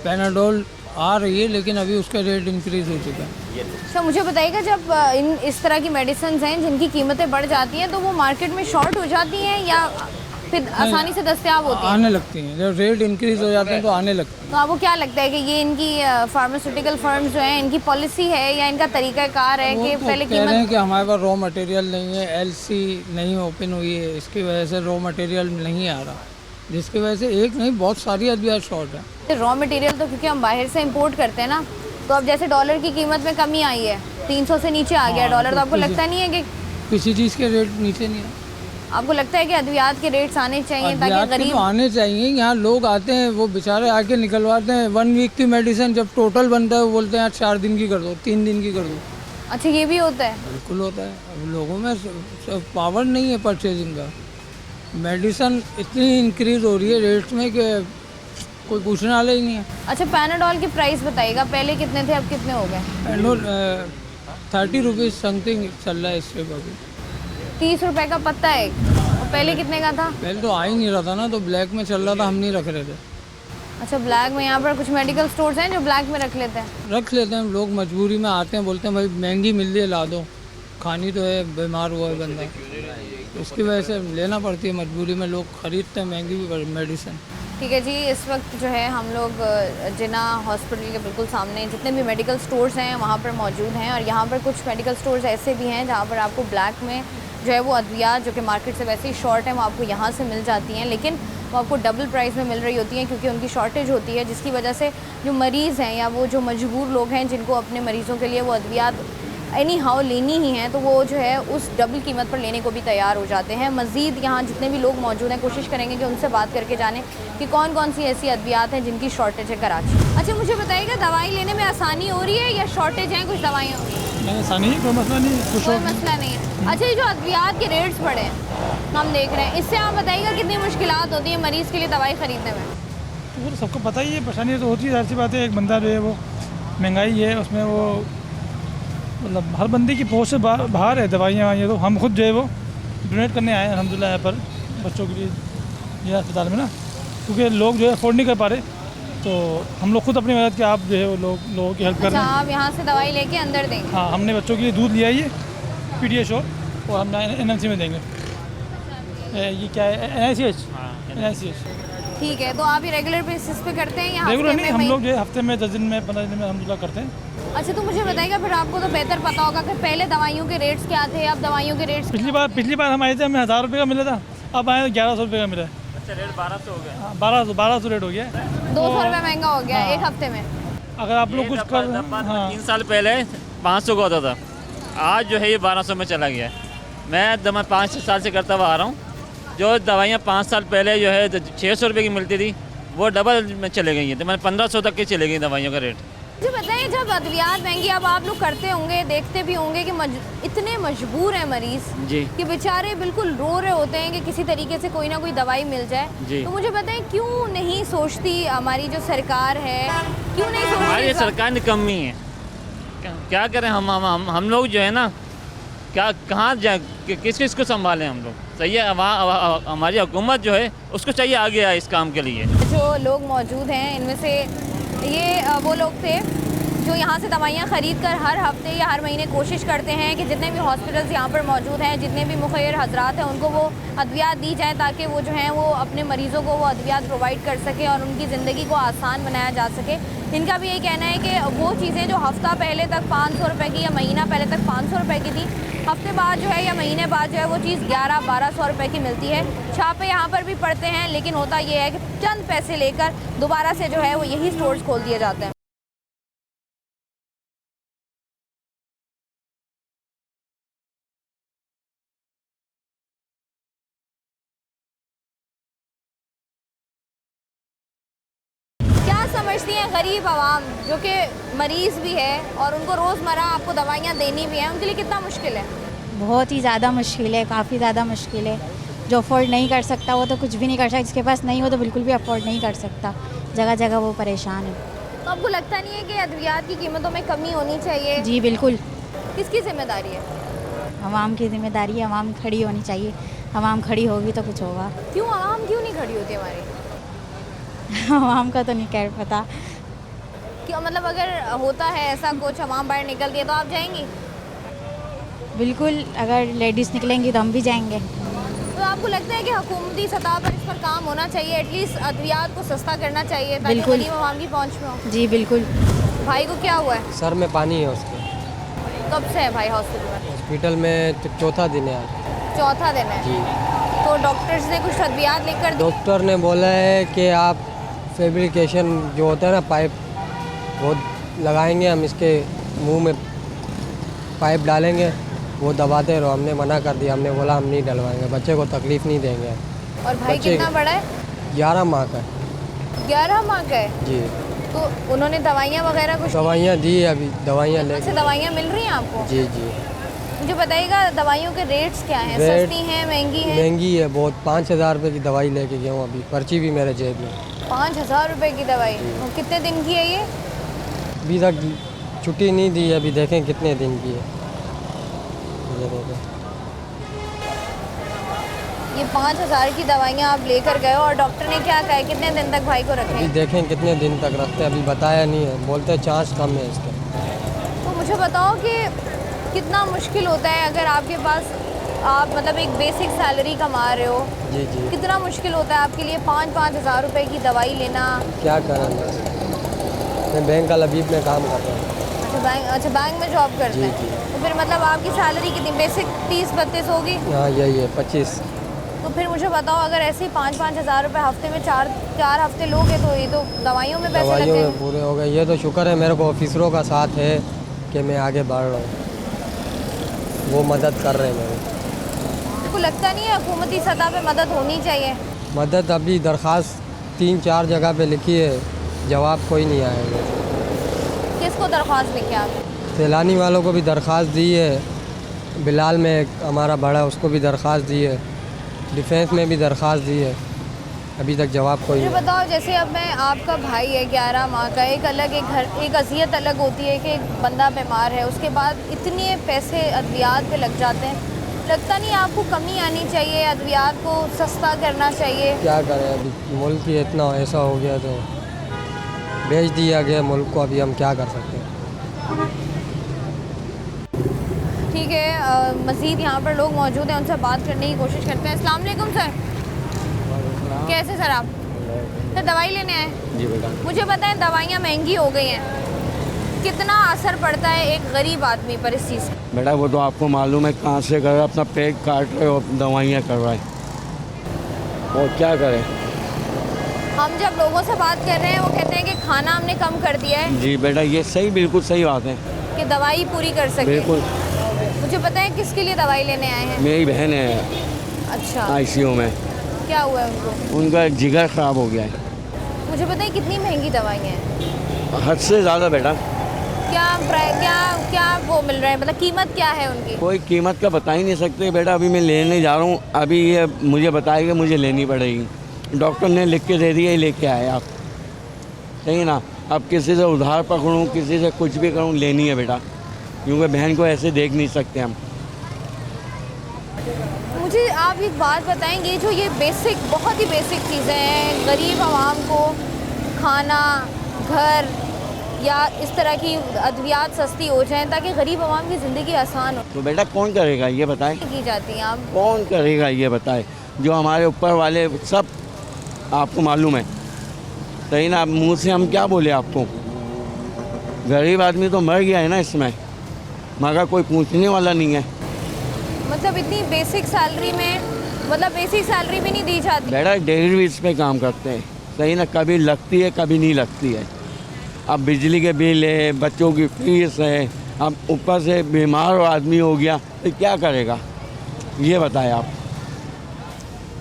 पैनाडोल आ रही है लेकिन अभी उसका रेट इंक्रीज़ हो चुका है। अच्छा, मुझे बताइएगा, जब इस तरह की मेडिसिन हैं जिनकी कीमतें बढ़ जाती हैं तो वो मार्केट में शॉर्ट हो जाती हैं या फिर आसानी से दस्तयाब होती है? आने लगती हैं, जब रेट इंक्रीज हो जाते हैं तो आने लगती हैं। तो आपको क्या लगता है कि ये इनकी फार्मास्यूटिकल फर्म्स जो हैं इनकी पॉलिसी है या इनका तरीक़ाकार है कि तो पहले कह रहे हैं कीमत? कि हमारे पास रॉ मटेरियल नहीं है, एलसी नहीं ओपन हुई है, इसकी वजह से रॉ मटेरियल नहीं आ रहा, जिसकी वजह से एक नहीं बहुत सारी अद्वियात शॉर्ट है। रॉ मटेरियल तो क्योंकि हम बाहर से इंपोर्ट करते हैं ना, तो अब जैसे डॉलर की कीमत में कमी आई है, 300 से नीचे आ गया डॉलर, तो आपको लगता नहीं है कि किसी चीज़ के रेट नीचे नहीं है? आपको लगता है कि अद्वियात के रेट्स आने चाहिए ताकि अद्वियात के गरीब तो आने चाहिए। यहाँ लोग आते हैं, वो बेचारे आके निकलवाते हैं 1 वीक की मेडिसिन, जब टोटल बनता है वो बोलते हैं यार 4 दिन की कर दो, 3 दिन की कर दो। अच्छा, ये भी होता है? बिल्कुल होता है। अब लोगों में पावर नहीं है परचेजिंग का। मेडिसिन इतनी इंक्रीज हो रही है रेट्स में कि कोई पूछने वाला ही नहीं है। अच्छा, पैनाडोल की प्राइस बताइएगा, पहले कितने थे अब कितने हो गए? 30 रुपीज़ समथिंग चल रहा है इस पे अभी। 30 रुपए का पत्ता है, और पहले कितने का था? पहले तो आ ही नहीं रहा था ना, तो ब्लैक में चल रहा था, हम नहीं रख रहे थे। अच्छा, ब्लैक में यहाँ पर कुछ मेडिकल स्टोर्स हैं जो ब्लैक में रख लेते हैं? रख लेते हैं लोग, मजबूरी में आते हैं, बोलते हैं भाई महंगी मिल रही है ला दो, खानी तो है, बीमार हुआ है बंदा, तो इसकी वजह से लेना पड़ती है, मजबूरी में लोग खरीदते हैं महंगी मेडिसिन। ठीक है जी, इस वक्त जो है हम लोग जिना हॉस्पिटल के बिल्कुल सामने जितने भी मेडिकल स्टोर्स हैं वहाँ पर मौजूद हैं, और यहाँ पर कुछ मेडिकल स्टोर्स ऐसे भी हैं जहाँ पर आपको ब्लैक में जो है वो अद्वियात जो कि मार्केट से वैसे ही शॉर्ट है वो आपको यहाँ से मिल जाती हैं, लेकिन वो आपको डबल प्राइस में मिल रही होती हैं क्योंकि उनकी शॉर्टेज होती है, जिसकी वजह से जो मरीज़ हैं या वो जो मजबूर लोग हैं जिनको अपने मरीज़ों के लिए वो अद्वियात एनी हाउ लेनी ही हैं, तो वो जो है उस डबल कीमत पर लेने को भी तैयार हो जाते हैं। मज़ीद यहाँ जितने भी लोग मौजूद हैं कोशिश करेंगे कि उनसे बात करके जानें कि कौन कौन सी ऐसी अद्वियात हैं जिनकी शॉर्टेज है कराची। अच्छा, मुझे बताइएगा दवाई लेने में आसानी हो रही है या शॉर्टेज है कुछ दवाइयों? नहीं, आसानी कोई मसला नहीं है, कोई मसला नहीं है। अच्छा, ये जो अद्वियात के रेट्स बढ़े हैं हम देख रहे हैं, इससे आप बताइएगा कितनी मुश्किलात होती हैं मरीज़ के लिए दवाई ख़रीदने में? तो वो सबको पता ही है, परेशानी तो होती है, जाहिर सी बात है। एक बंदा जो है वो महंगाई है उसमें, वो मतलब हर बंदे की पहुँच से बाहर है दवाइयाँ। ये तो हम खुद जो है वो डोनेट करने आए हैं अल्हम्दुलिल्लाह यहाँ पर बच्चों के लिए ये अस्पताल में ना, क्योंकि लोग जो है अफोर्ड नहीं कर पा रहे, तो हम लोग खुद अपनी मदद के आप जो है वो लोगों की हेल्प कर रहे हैं। आप यहाँ से दवाई लेके अंदर देंगे? हाँ, हमने बच्चों के लिए दूध लिया है, ये पीडियाश्योर, और हम NMC में देंगे। ये क्या है, NICH। ठीक है, तो आप ये रेगुलर बेसिस पे करते हैं या रेगुलर नहीं, हम लोग जो है हफ्ते में 10 दिन में 15 दिन में अल्हम्दुलिल्लाह करते हैं। अच्छा, तो मुझे बताइएगा फिर आपको तो बेहतर पता होगा कि पहले दवाइयों के रेट्स क्या थे, अब दवाइयों के रेट्स? पिछली बार हम आए थे, हमें 1000 रुपये का मिला था, अब आए 1100 रुपये का मिला है। अच्छा, रेट 1200 हो गया? 1200 रेट हो गया, 200 रुपये महंगा हो गया एक हफ्ते में। अगर आप लोग कुछ कर 3 साल पहले 500 का होता था, आज जो है ये 1200 में चला गया है। मैं 5-6 साल से करता हुआ आ रहा हूँ, जो दवाइयाँ 5 साल पहले जो है 600 रुपये की मिलती थी वो डबल में चले गई हैं, तो मैंने 1500 तक की चले गई दवाइयों का रेट। मुझे बताइए, जब अद्वियात महंगी, अब आप लोग करते होंगे, देखते भी होंगे कि इतने मजबूर हैं मरीज़ जी कि बेचारे बिल्कुल रो रहे होते हैं कि किसी तरीके से कोई ना कोई दवाई मिल जाए, तो मुझे बताएं क्यों नहीं सोचती हमारी जो सरकार है, क्यों नहीं सोचती? हमारी सरकार ने कमी है, क्या करें हम लोग जो है ना, क्या कहाँ जाए, किस को संभालें हम लोग? सही है, हमारी हुकूमत जो है उसको चाहिए आगे आए इस काम के लिए। जो लोग मौजूद हैं इनमें से ये वो लोग थे जो यहाँ से दवाइयाँ ख़रीद कर हर हफ्ते या हर महीने कोशिश करते हैं कि जितने भी हॉस्पिटल्स यहाँ पर मौजूद हैं, जितने भी मुखैर हजरात हैं, उनको वो अद्वियात दी जाए ताकि वो जो हैं वो अपने मरीज़ों को वो अद्वियात प्रोवाइड कर सकें और उनकी ज़िंदगी को आसान बनाया जा सके। इनका भी यही कहना है कि वो चीज़ें जो हफ़्ता पहले तक 500 रुपये की या महीना पहले तक 500 रुपये की थी, हफ्ते बाद जो है या महीने बाद जो है वो चीज़ 1100-1200 रुपये की मिलती है। छापे यहाँ पर भी पड़ते हैं, लेकिन होता ये है कि चंद पैसे लेकर दोबारा से जो है वो यही स्टोर्स खोल दिए जाते हैं। क्या समझती हैं गरीब आवाम जो कि मरीज़ भी है और उनको रोज़मर्रा आपको दवाइयाँ देनी भी हैं, उनके लिए कितना मुश्किल है? बहुत ही ज़्यादा मुश्किल है, काफ़ी ज़्यादा मुश्किल है। जो अफोर्ड नहीं कर सकता वो तो कुछ भी नहीं कर सकता, जिसके पास नहीं हो तो बिल्कुल भी अफोर्ड नहीं कर सकता, जगह जगह वो परेशान है। तो आपको लगता नहीं है कि अद्वियात की कीमतों में कमी होनी चाहिए? जी बिल्कुल। किसकी जिम्मेदारी है? आवाम की जिम्मेदारी है, आवाम खड़ी होनी चाहिए, आवाम खड़ी होगी तो कुछ होगा। क्यों आवाम क्यों नहीं खड़ी होती हमारी? आवाम का तो नहीं कह पता। क्यों, मतलब अगर होता है ऐसा कुछ, आवाम बाहर निकल के, तो आप जाएंगी? बिल्कुल, अगर लेडीज़ निकलेंगी तो हम भी जाएंगे। तो आपको लगता है कि हुकूमती सतह पर इस पर काम होना चाहिए, एटलीस्ट अद्वियात को सस्ता करना चाहिए ताकि बिल्कुल। गरीब आवाम की पहुँच में हो? जी बिल्कुल। भाई को क्या हुआ है? सर में पानी है उसके। कब से है भाई हॉस्पिटल में? हॉस्पिटल में चौथा दिन है आज। चौथा दिन है जी। तो डॉक्टर्स ने कुछ अद्वियात लिखकर दी? डॉक्टर ने बोला है कि आप फैब्रिकेशन जो होता है ना पाइप, वो लगाएंगे, हम इसके मुंह में पाइप डालेंगे, वो दबाते रहो। हमने मना कर दिया, हमने बोला हम नहीं डलवाएंगे, बच्चे को तकलीफ़ नहीं देंगे। और भाई बच्चे कितना बड़ा है? 11 माह का है। 11 माह का है? जी। तो उन्होंने दवाइयाँ वगैरह कुछ? दवाइयाँ दी है, अभी दवाइयाँ ले। अच्छा, दवाइयाँ मिल रही हैं आपको? जी जी। मुझे बताइएगा दवाइयों के रेट्स क्या हैं? रेट सस्ती हैं, महंगी हैं? महंगी है बहुत। 5,000 रुपये की दवाई लेके गया हूँ, अभी पर्ची भी मेरे जेब में। 5,000 रुपये की दवाई? और कितने दिन की है ये? अभी तक छुट्टी नहीं दी है, अभी देखें कितने दिन की है। ये देखें, ये 5,000 की दवाइयाँ आप लेकर गए हो और डॉक्टर ने क्या कहा है कितने दिन तक भाई को अभी रखें? देखें कितने दिन तक रखते हैं, अभी बताया नहीं है। बोलते हैं चांस कम है इसके। तो मुझे बताओ कि कितना मुश्किल होता है अगर आपके पास आप मतलब एक बेसिक सैलरी कमा रहे हो, जी जी। कितना मुश्किल होता है आपके लिए 5,000 रुपये की दवाई लेना? क्या करें, मैं बैंक का लबीब में काम कर रहा हूँ। अच्छा बैंक में जॉब करते हैं? तो फिर मतलब आपकी सैलरी कितनी बेसिक 30-32 होगी? हाँ यही है 25। तो फिर मुझे बताओ अगर ऐसे ही 5,000 रुपये हफ्ते में चार हफ्ते लोगे तो ये तो दवाइयों में पैसे लग दवाइयों में जाएंगे। पूरे हो गए। ये तो शुक्र है मेरे को ऑफिसरों का साथ है कि मैं आगे बढ़ रहा हूँ, वो मदद कर रहे हैं मेरी। आपको लगता नहीं है हुकूमती सतह पे मदद होनी चाहिए? मदद अभी दरख्वास्त 3-4 जगह पे लिखी है, जवाब कोई नहीं आया। किसको दरख्वास्त लिखी आप? सैलानी वालों को भी दरख्वास्त दी है, बिलाल में एक हमारा बड़ा उसको भी दरख्वास्त दी है, डिफेंस में भी दरख्वास्त दी है, अभी तक जवाब कोई मुझे नहीं। बताओ जैसे अब मैं आपका भाई है 11 माह का, एक अलग एक अजियत अलग होती है कि एक बंदा बीमार है, उसके बाद इतने पैसे अद्वियात पे लग जाते हैं, लगता नहीं आपको कमी आनी चाहिए, अद्वियात को सस्ता करना चाहिए? क्या करें, अभी मुल्क ही इतना ऐसा हो गया तो बेच दिया गया मुल्क को, अभी हम क्या कर सकते हैं। ठीक है, मज़ीद यहाँ पर लोग मौजूद हैं, उनसे बात करने की कोशिश करते हैं। अस्सलाम वालेकुम सर। कैसे सर आप? सर दवाई लेने आए? जी बेटा। मुझे बताएं दवाइयाँ महंगी हो गई हैं, कितना असर पड़ता है एक गरीब आदमी पर इस चीज़ का? बेटा वो तो आपको मालूम है कहाँ से कर रहा है, अपना पेट काट रहे हो, दवाइयाँ कर रहा है, और क्या करें। हम जब लोगों से बात कर रहे हैं वो कहते हैं कि खाना हमने कम कर दिया है जी बेटा ये सही, बिल्कुल सही बात है। कि दवाई पूरी कर सके। बिल्कुल। मुझे बताएं किसके लिए दवाई लेने आए हैं? मेरी बहन है अच्छा, ICU में, क्या हुआ है उनको? उनका जिगर ख़राब हो गया है। मुझे बताएं कितनी महंगी दवाइयाँ हैं? हद से ज़्यादा बेटा। क्या वो मिल रहा है, मतलब कीमत क्या है उनकी? कोई कीमत का बता ही नहीं सकते बेटा। अभी मैं लेने जा रहा हूँ, अभी ये मुझे बताएगा मुझे लेनी पड़ेगी, डॉक्टर ने लिख के दे दिया, लेके आए आप, सही ना। अब किसी से उधार पकड़ूँ, किसी से कुछ भी करूँ, लेनी है बेटा, क्योंकि बहन को ऐसे देख नहीं सकते हम। मुझे आप एक बात बताएंगे, जो ये बेसिक बहुत ही बेसिक चीज़ें हैं, गरीब आवाम को खाना, घर या इस तरह की अद्वियात सस्ती हो जाएं ताकि गरीब आवाम की ज़िंदगी आसान हो, तो बेटा कौन करेगा ये बताएं? की जाती हैं आप? कौन करेगा ये बताए? जो हमारे ऊपर वाले सब, आपको मालूम है, सही ना। मुँह से हम क्या बोले आपको, गरीब आदमी तो मर गया है ना इसमें, मगर कोई पूछने वाला नहीं है। मतलब इतनी बेसिक सैलरी में, मतलब बेसिक सैलरी भी नहीं दी जाती? बेटा डेली बेस पे काम करते हैं, सही ना, कभी लगती है कभी नहीं लगती है। अब बिजली के बिल है, बच्चों की फीस है, अब ऊपर से बीमार आदमी हो गया तो क्या करेगा ये बताएं आप।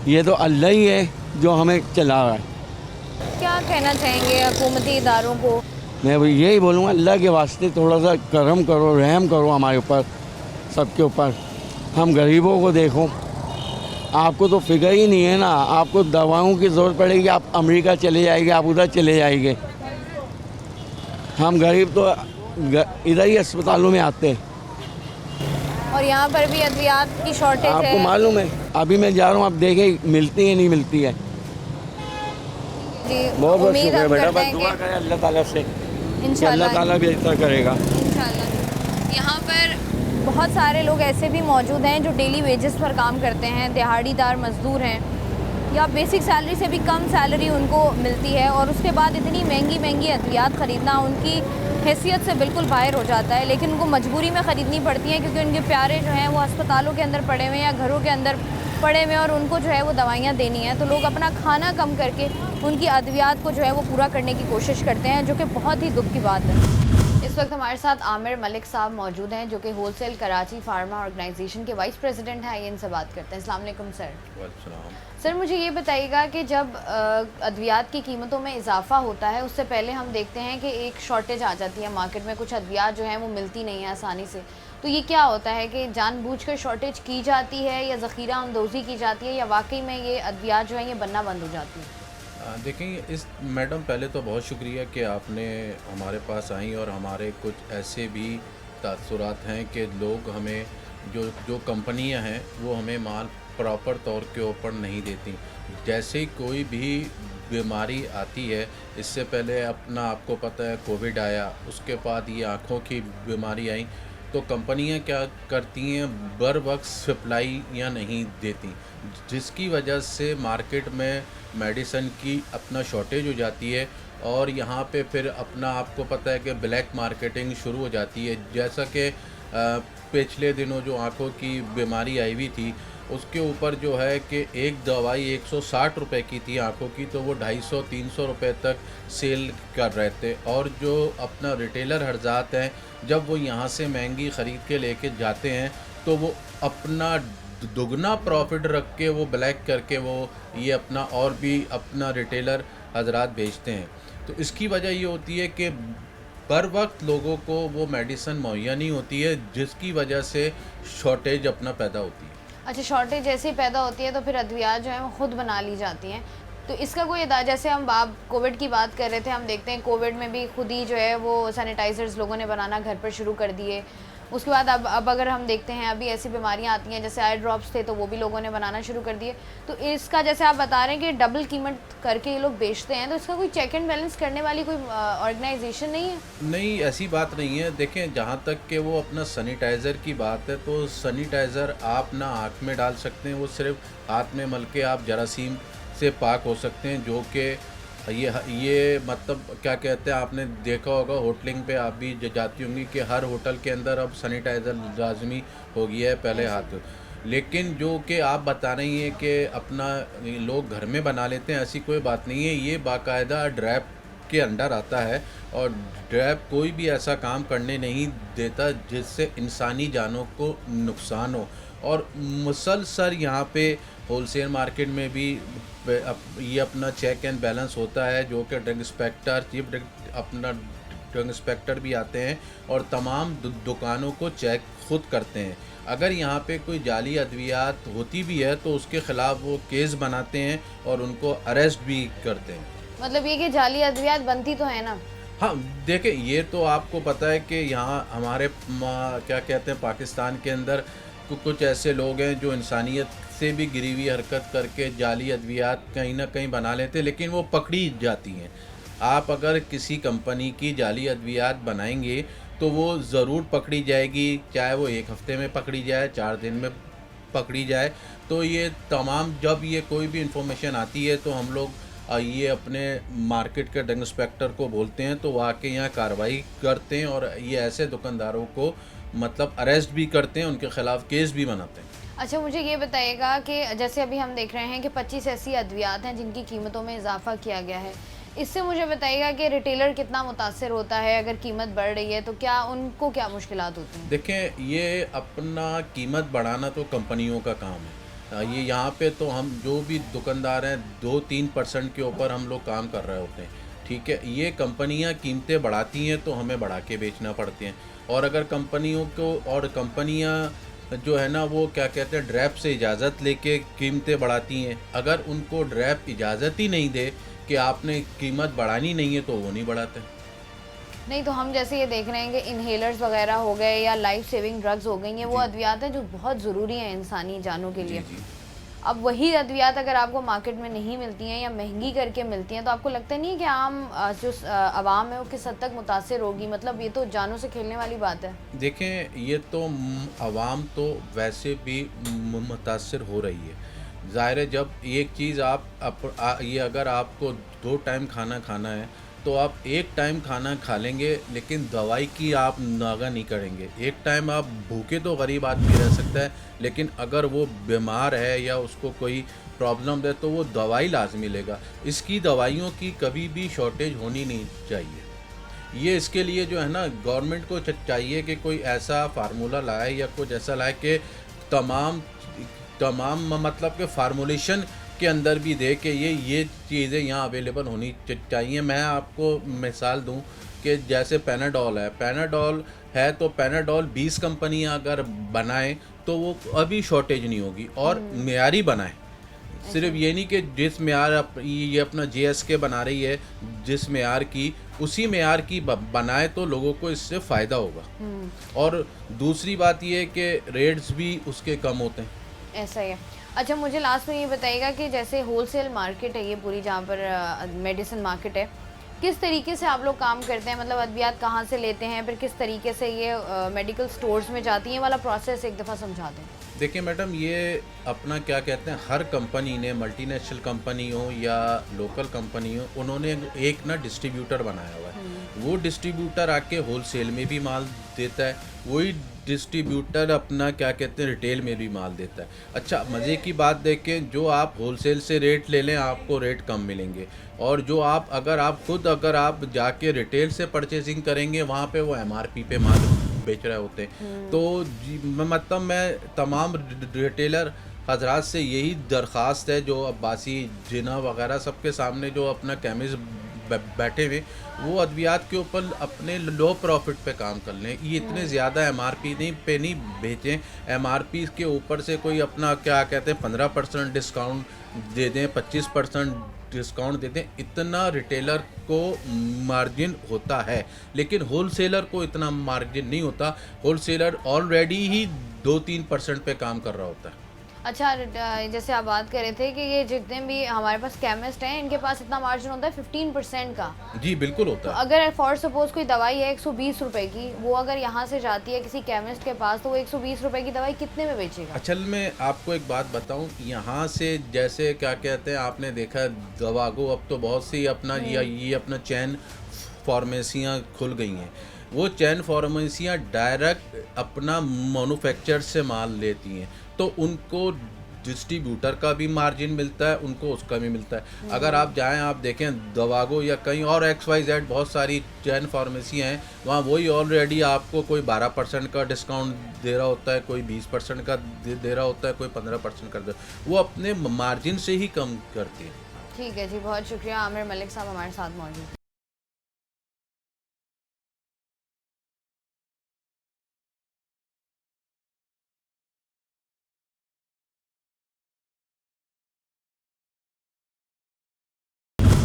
ये तो अल्लाह ही है जो हमें चला रहा है। क्या कहना चाहेंगे हुकूमती इदारों को? मैं यही बोलूँगा, अल्लाह के वास्ते थोड़ा सा करम करो, रहम करो हमारे ऊपर, सबके ऊपर। हम गरीबों को देखो, आपको तो फिक्र ही नहीं है ना, आपको दवाओं की ज़रूरत पड़ेगी, आप अमेरिका चले जाएंगे, आप उधर चले जाएंगे। हम गरीब तो इधर ही अस्पतालों में आते हैं। और यहाँ पर भी अद्वियात की शॉर्टेज है। आपको मालूम है, अभी मैं जा रहा हूँ, आप देखें मिलती है नहीं मिलती है। जी, बहुत बहुत उम्मीद शुक्र है हम बेटा, करते बस हैं दुआ कि करें अल्लाह ताला से कि इंशाल्लाह अल्लाह ताला भी ऐसा करेगा। इंशाल्लाह। यहाँ पर बहुत सारे लोग ऐसे भी मौजूद हैं जो डेली वेजेस पर काम करते हैं, दिहाड़ीदार मजदूर हैं या बेसिक सैलरी से भी कम सैलरी उनको मिलती है, और उसके बाद इतनी महंगी अद्वियात ख़रीदना उनकी हैसियत से बिल्कुल बाहर हो जाता है, लेकिन उनको मजबूरी में ख़रीदनी पड़ती हैं क्योंकि उनके प्यारे जो हैं वो अस्पतालों के अंदर पड़े हुए हैं या घरों के अंदर पड़े हुए हैं और उनको जो है वो दवाइयाँ देनी है। तो लोग अपना खाना कम करके उनकी अद्वियात को जो है वो पूरा करने की कोशिश करते हैं, जो कि बहुत ही दुख की बात है। इस वक्त हमारे साथ आमिर मलिक साहब मौजूद हैं जो कि होलसेल कराची फार्मा ऑर्गेनाइजेशन के वाइस प्रेसिडेंट हैं। आइए इनसे बात करते हैं। अस्सलाम वालेकुम सर। सर मुझे ये बताइएगा कि जब अद्वियात की कीमतों में इजाफा होता है उससे पहले हम देखते हैं कि एक शॉर्टेज आ जाती है मार्केट में, कुछ अद्वियात जो हैं वो मिलती नहीं है आसानी से, तो ये क्या होता है कि जानबूझकर शॉर्टेज की जाती है या ज़ख़ीरा अंदोज़ी की जाती है या वाकई में ये अद्वियात जो हैं ये बनना बंद हो जाती है? देखें इस मैडम, पहले तो बहुत शुक्रिया कि आपने हमारे पास आई और हमारे कुछ ऐसे भी तासुरात हैं कि लोग हमें जो कंपनियां हैं वो हमें माल प्रॉपर तौर के ऊपर नहीं देती। जैसे ही कोई भी बीमारी आती है, इससे पहले अपना आपको पता है कोविड आया, उसके बाद ये आँखों की बीमारी आई, तो कंपनियां क्या करती हैं, बर वक्त सप्लाईयाँ नहीं देती, जिसकी वजह से मार्केट में मेडिसिन की अपना शॉर्टेज हो जाती है और यहाँ पे फिर अपना आपको पता है कि ब्लैक मार्केटिंग शुरू हो जाती है। जैसा कि पिछले दिनों जो आँखों की बीमारी आई हुई थी उसके ऊपर जो है कि एक दवाई 160 रुपए की थी आँखों की, तो वो 250-300 रुपए तक सेल कर रहे थे। और जो अपना रिटेलर हर्जात हैं, जब वो यहाँ से महंगी ख़रीद के लेके जाते हैं तो वो अपना दुगना प्रॉफिट रख के वो ब्लैक करके वो ये अपना और भी अपना रिटेलर हजरात बेचते हैं। तो इसकी वजह ये होती है कि बर वक्त लोगों को वो मेडिसिन मुहैया नहीं होती है, जिसकी वजह से शॉर्टेज अपना पैदा होती है। अच्छा, शॉर्टेज जैसे ही पैदा होती है तो फिर अद्वियात जो है वो खुद बना ली जाती हैं। तो इसका कोई जैसे हम आप कोविड की बात कर रहे थे, हम देखते हैं कोविड में भी खुद ही जो है वो सैनिटाइज़र्स लोगों ने बनाना घर पर शुरू कर दिए। उसके बाद अब अगर हम देखते हैं अभी ऐसी बीमारियां आती हैं जैसे आई ड्रॉप्स थे तो वो भी लोगों ने बनाना शुरू कर दिए। तो इसका जैसे आप बता रहे हैं कि डबल कीमत करके ये लोग बेचते हैं, तो इसका कोई चेक एंड बैलेंस करने वाली कोई ऑर्गेनाइजेशन नहीं है? नहीं, ऐसी बात नहीं है। देखें, जहाँ तक कि वो अपना सैनिटाइज़र की बात है, तो सैनिटाइज़र आप ना आँख में डाल सकते हैं, वो सिर्फ हाथ में मल के आप जरासीम से पाक हो सकते हैं, जो कि ये मतलब क्या कहते हैं, आपने देखा होगा होटलिंग पे आप भी जाती होंगी कि हर होटल के अंदर अब सैनिटाइज़र लाजमी हो गया है पहले हाथ। लेकिन जो कि आप बता रही हैं कि अपना लोग घर में बना लेते हैं, ऐसी कोई बात नहीं है। ये बाकायदा ड्रैप के अंडर आता है और ड्रैप कोई भी ऐसा काम करने नहीं देता जिससे इंसानी जानों को नुकसान हो। और मुसलसल यहाँ पे होलसेल मार्केट में भी ये अपना चेक एंड बैलेंस होता है, जो कि ड्रग इंस्पेक्टर, चीफ अपना ड्रग इंस्पेक्टर भी आते हैं और तमाम दुकानों को चेक खुद करते हैं। अगर यहाँ पे कोई जाली अद्वियात होती भी है तो उसके ख़िलाफ़ वो केस बनाते हैं और उनको अरेस्ट भी करते हैं। मतलब ये कि जाली अद्वियात बनती तो है ना? हाँ, देखें, ये तो आपको पता है कि यहाँ हमारे क्या कहते हैं पाकिस्तान के अंदर कुछ ऐसे लोग हैं जो इंसानियत से भी गिरी हुई हरकत करके जाली अद्वियात कहीं ना कहीं बना लेते हैं, लेकिन वो पकड़ी जाती हैं। आप अगर किसी कंपनी की जाली अद्वियात बनाएंगे तो वो ज़रूर पकड़ी जाएगी, चाहे वो 1 हफ़्ते में पकड़ी जाए, 4 दिन में पकड़ी जाए। तो ये तमाम जब ये कोई भी इंफॉर्मेशन आती है तो हम लोग ये अपने मार्केट के ड्रग इंस्पेक्टर को बोलते हैं, तो वो आके यहाँ कार्रवाई करते हैं और ये ऐसे दुकानदारों को मतलब अरेस्ट भी करते हैं, उनके ख़िलाफ़ केस भी बनाते हैं। अच्छा, मुझे ये बताइएगा कि जैसे अभी हम देख रहे हैं कि 25 ऐसी अद्वियात हैं जिनकी कीमतों में इजाफा किया गया है, इससे मुझे बताइएगा कि रिटेलर कितना मुतासर होता है अगर कीमत बढ़ रही है, तो क्या उनको क्या मुश्किलात होती हैं? देखें, ये अपना कीमत बढ़ाना तो कंपनियों का काम है। ये यहाँ पे तो हम जो भी दुकानदार हैं 2-3% के ऊपर हम लोग काम कर रहे होते हैं, ठीक है। ये कंपनियाँ कीमतें बढ़ाती हैं तो हमें बढ़ा के बेचना पड़ती हैं। और अगर कंपनियों को और कंपनियाँ जो है ना वो क्या कहते हैं ड्रैप से इजाज़त लेके कीमतें बढ़ाती हैं। अगर उनको ड्रैप इजाज़त ही नहीं दे कि आपने कीमत बढ़ानी नहीं है तो वो नहीं बढ़ाते। नहीं, तो हम जैसे ये देख रहे हैं कि इनहेलर्स वगैरह हो गए या लाइफ सेविंग ड्रग्स हो गई हैं, वो अद्वियात हैं जो बहुत ज़रूरी हैं इंसानी जानों के लिए। अब वही अद्वियात अगर आपको मार्केट में नहीं मिलती हैं या महंगी करके मिलती हैं तो आपको लगता नहीं है कि आम जो आवाम है वो किस हद तक मुतासिर होगी? मतलब ये तो जानों से खेलने वाली बात है। देखें, ये तो आवाम तो वैसे भी मुतासर हो रही है। ज़ाहिर है, जब एक चीज़ ये अगर आपको 2 टाइम खाना खाना है तो आप 1 टाइम खाना खा लेंगे, लेकिन दवाई की आप नागा नहीं करेंगे। 1 टाइम आप भूखे तो गरीब आदमी रह सकता है, लेकिन अगर वो बीमार है या उसको कोई प्रॉब्लम है तो वो दवाई लाजमी लेगा। इसकी दवाइयों की कभी भी शॉर्टेज होनी नहीं चाहिए। ये इसके लिए जो है ना, गवर्नमेंट को चाहिए कि कोई ऐसा फार्मूला लाए या कुछ ऐसा लाए कि तमाम मतलब के फार्मूलेशन के अंदर भी दे कि ये चीज़ें यहाँ अवेलेबल होनी चाहिए। मैं आपको मिसाल दूं कि जैसे पैनाडोल है तो पैनाडोल 20 कंपनियाँ अगर बनाएं तो वो अभी शॉर्टेज नहीं होगी, और मेयारी बनाएं। सिर्फ ये नहीं कि जिस मेयार ये अपना JSK बना रही है, जिस मेयार की उसी मेयार की बनाए तो लोगों को इससे फ़ायदा होगा। और दूसरी बात ये है कि रेट्स भी उसके कम होते हैं। ऐसा ही है। अच्छा, मुझे लास्ट में ये बताइएगा कि जैसे होलसेल मार्केट है ये पूरी, जहाँ पर मेडिसिन मार्केट है, किस तरीके से आप लोग काम करते हैं? मतलब अद्वियात कहाँ से लेते हैं, फिर किस तरीके से ये मेडिकल स्टोर्स में जाती हैं वाला प्रोसेस एक दफ़ा समझा दें। देखिए मैडम, ये अपना क्या कहते हैं, हर कंपनी ने, मल्टीनेशनल कंपनी हो या लोकल कंपनी हो, उन्होंने एक ना डिस्ट्रीब्यूटर बनाया हुआ है। वो डिस्ट्रीब्यूटर आके होलसेल में भी माल देता है, वही डिस्ट्रीब्यूटर अपना क्या कहते हैं रिटेल में भी माल देता है। अच्छा, मज़े की बात देखें, जो आप होलसेल से रेट ले लें आपको रेट कम मिलेंगे, और जो अगर आप जाके रिटेल से परचेजिंग करेंगे वहाँ पे वो MRP पे माल बेच रहे होते हैं। तो मतलब मैं तमाम रिटेलर हजरात से यही दरख्वास्त है, जो अब्बासी, जिना वगैरह सबके सामने जो अपना केमिस्ट बैठे हुए, वो अद्वियात के ऊपर अपने लो प्रॉफिट पे काम कर लें। ये इतने ज़्यादा MRP पे नहीं बेचें। MRP के ऊपर से कोई अपना क्या कहते हैं 15% डिस्काउंट दे दें, 25% डिस्काउंट देते हैं। इतना रिटेलर को मार्जिन होता है, लेकिन होलसेलर को इतना मार्जिन नहीं होता। होलसेलर ऑलरेडी ही 2-3% पे काम कर रहा होता है। अच्छा, जैसे आप बात कर रहे थे कि ये जितने भी हमारे पास केमिस्ट हैं इनके पास इतना मार्जिन होता है 15% का। जी बिल्कुल होता है। तो अगर फॉर सपोज कोई दवाई है 120 रुपए की, वो अगर यहाँ से जाती है किसी केमिस्ट के पास तो वो 120 रुपए की दवाई कितने में बेचेगा? असल में आपको एक बात बताऊं, यहाँ से जैसे क्या कहते हैं, आपने देखा दवागो, अब तो बहुत सी अपना ये अपना चैन फार्मेसियाँ खुल गई हैं। वो चैन फार्मेसियाँ डायरेक्ट अपना मैन्युफैक्चर से माल लेती हैं, तो उनको डिस्ट्रीब्यूटर का भी मार्जिन मिलता है, उनको उसका भी मिलता है। अगर आप जाएं, आप देखें दवागो या कहीं और XYZ बहुत सारी चैन फार्मेसी हैं, वहाँ वही ऑलरेडी आपको कोई 12% का डिस्काउंट दे रहा होता है, कोई 20% का दे रहा होता है, कोई 15% कर दे, वो अपने मार्जिन से ही कम करती है। ठीक है जी, बहुत शुक्रिया। आमिर मलिक साहब हमारे साथ मौजूद।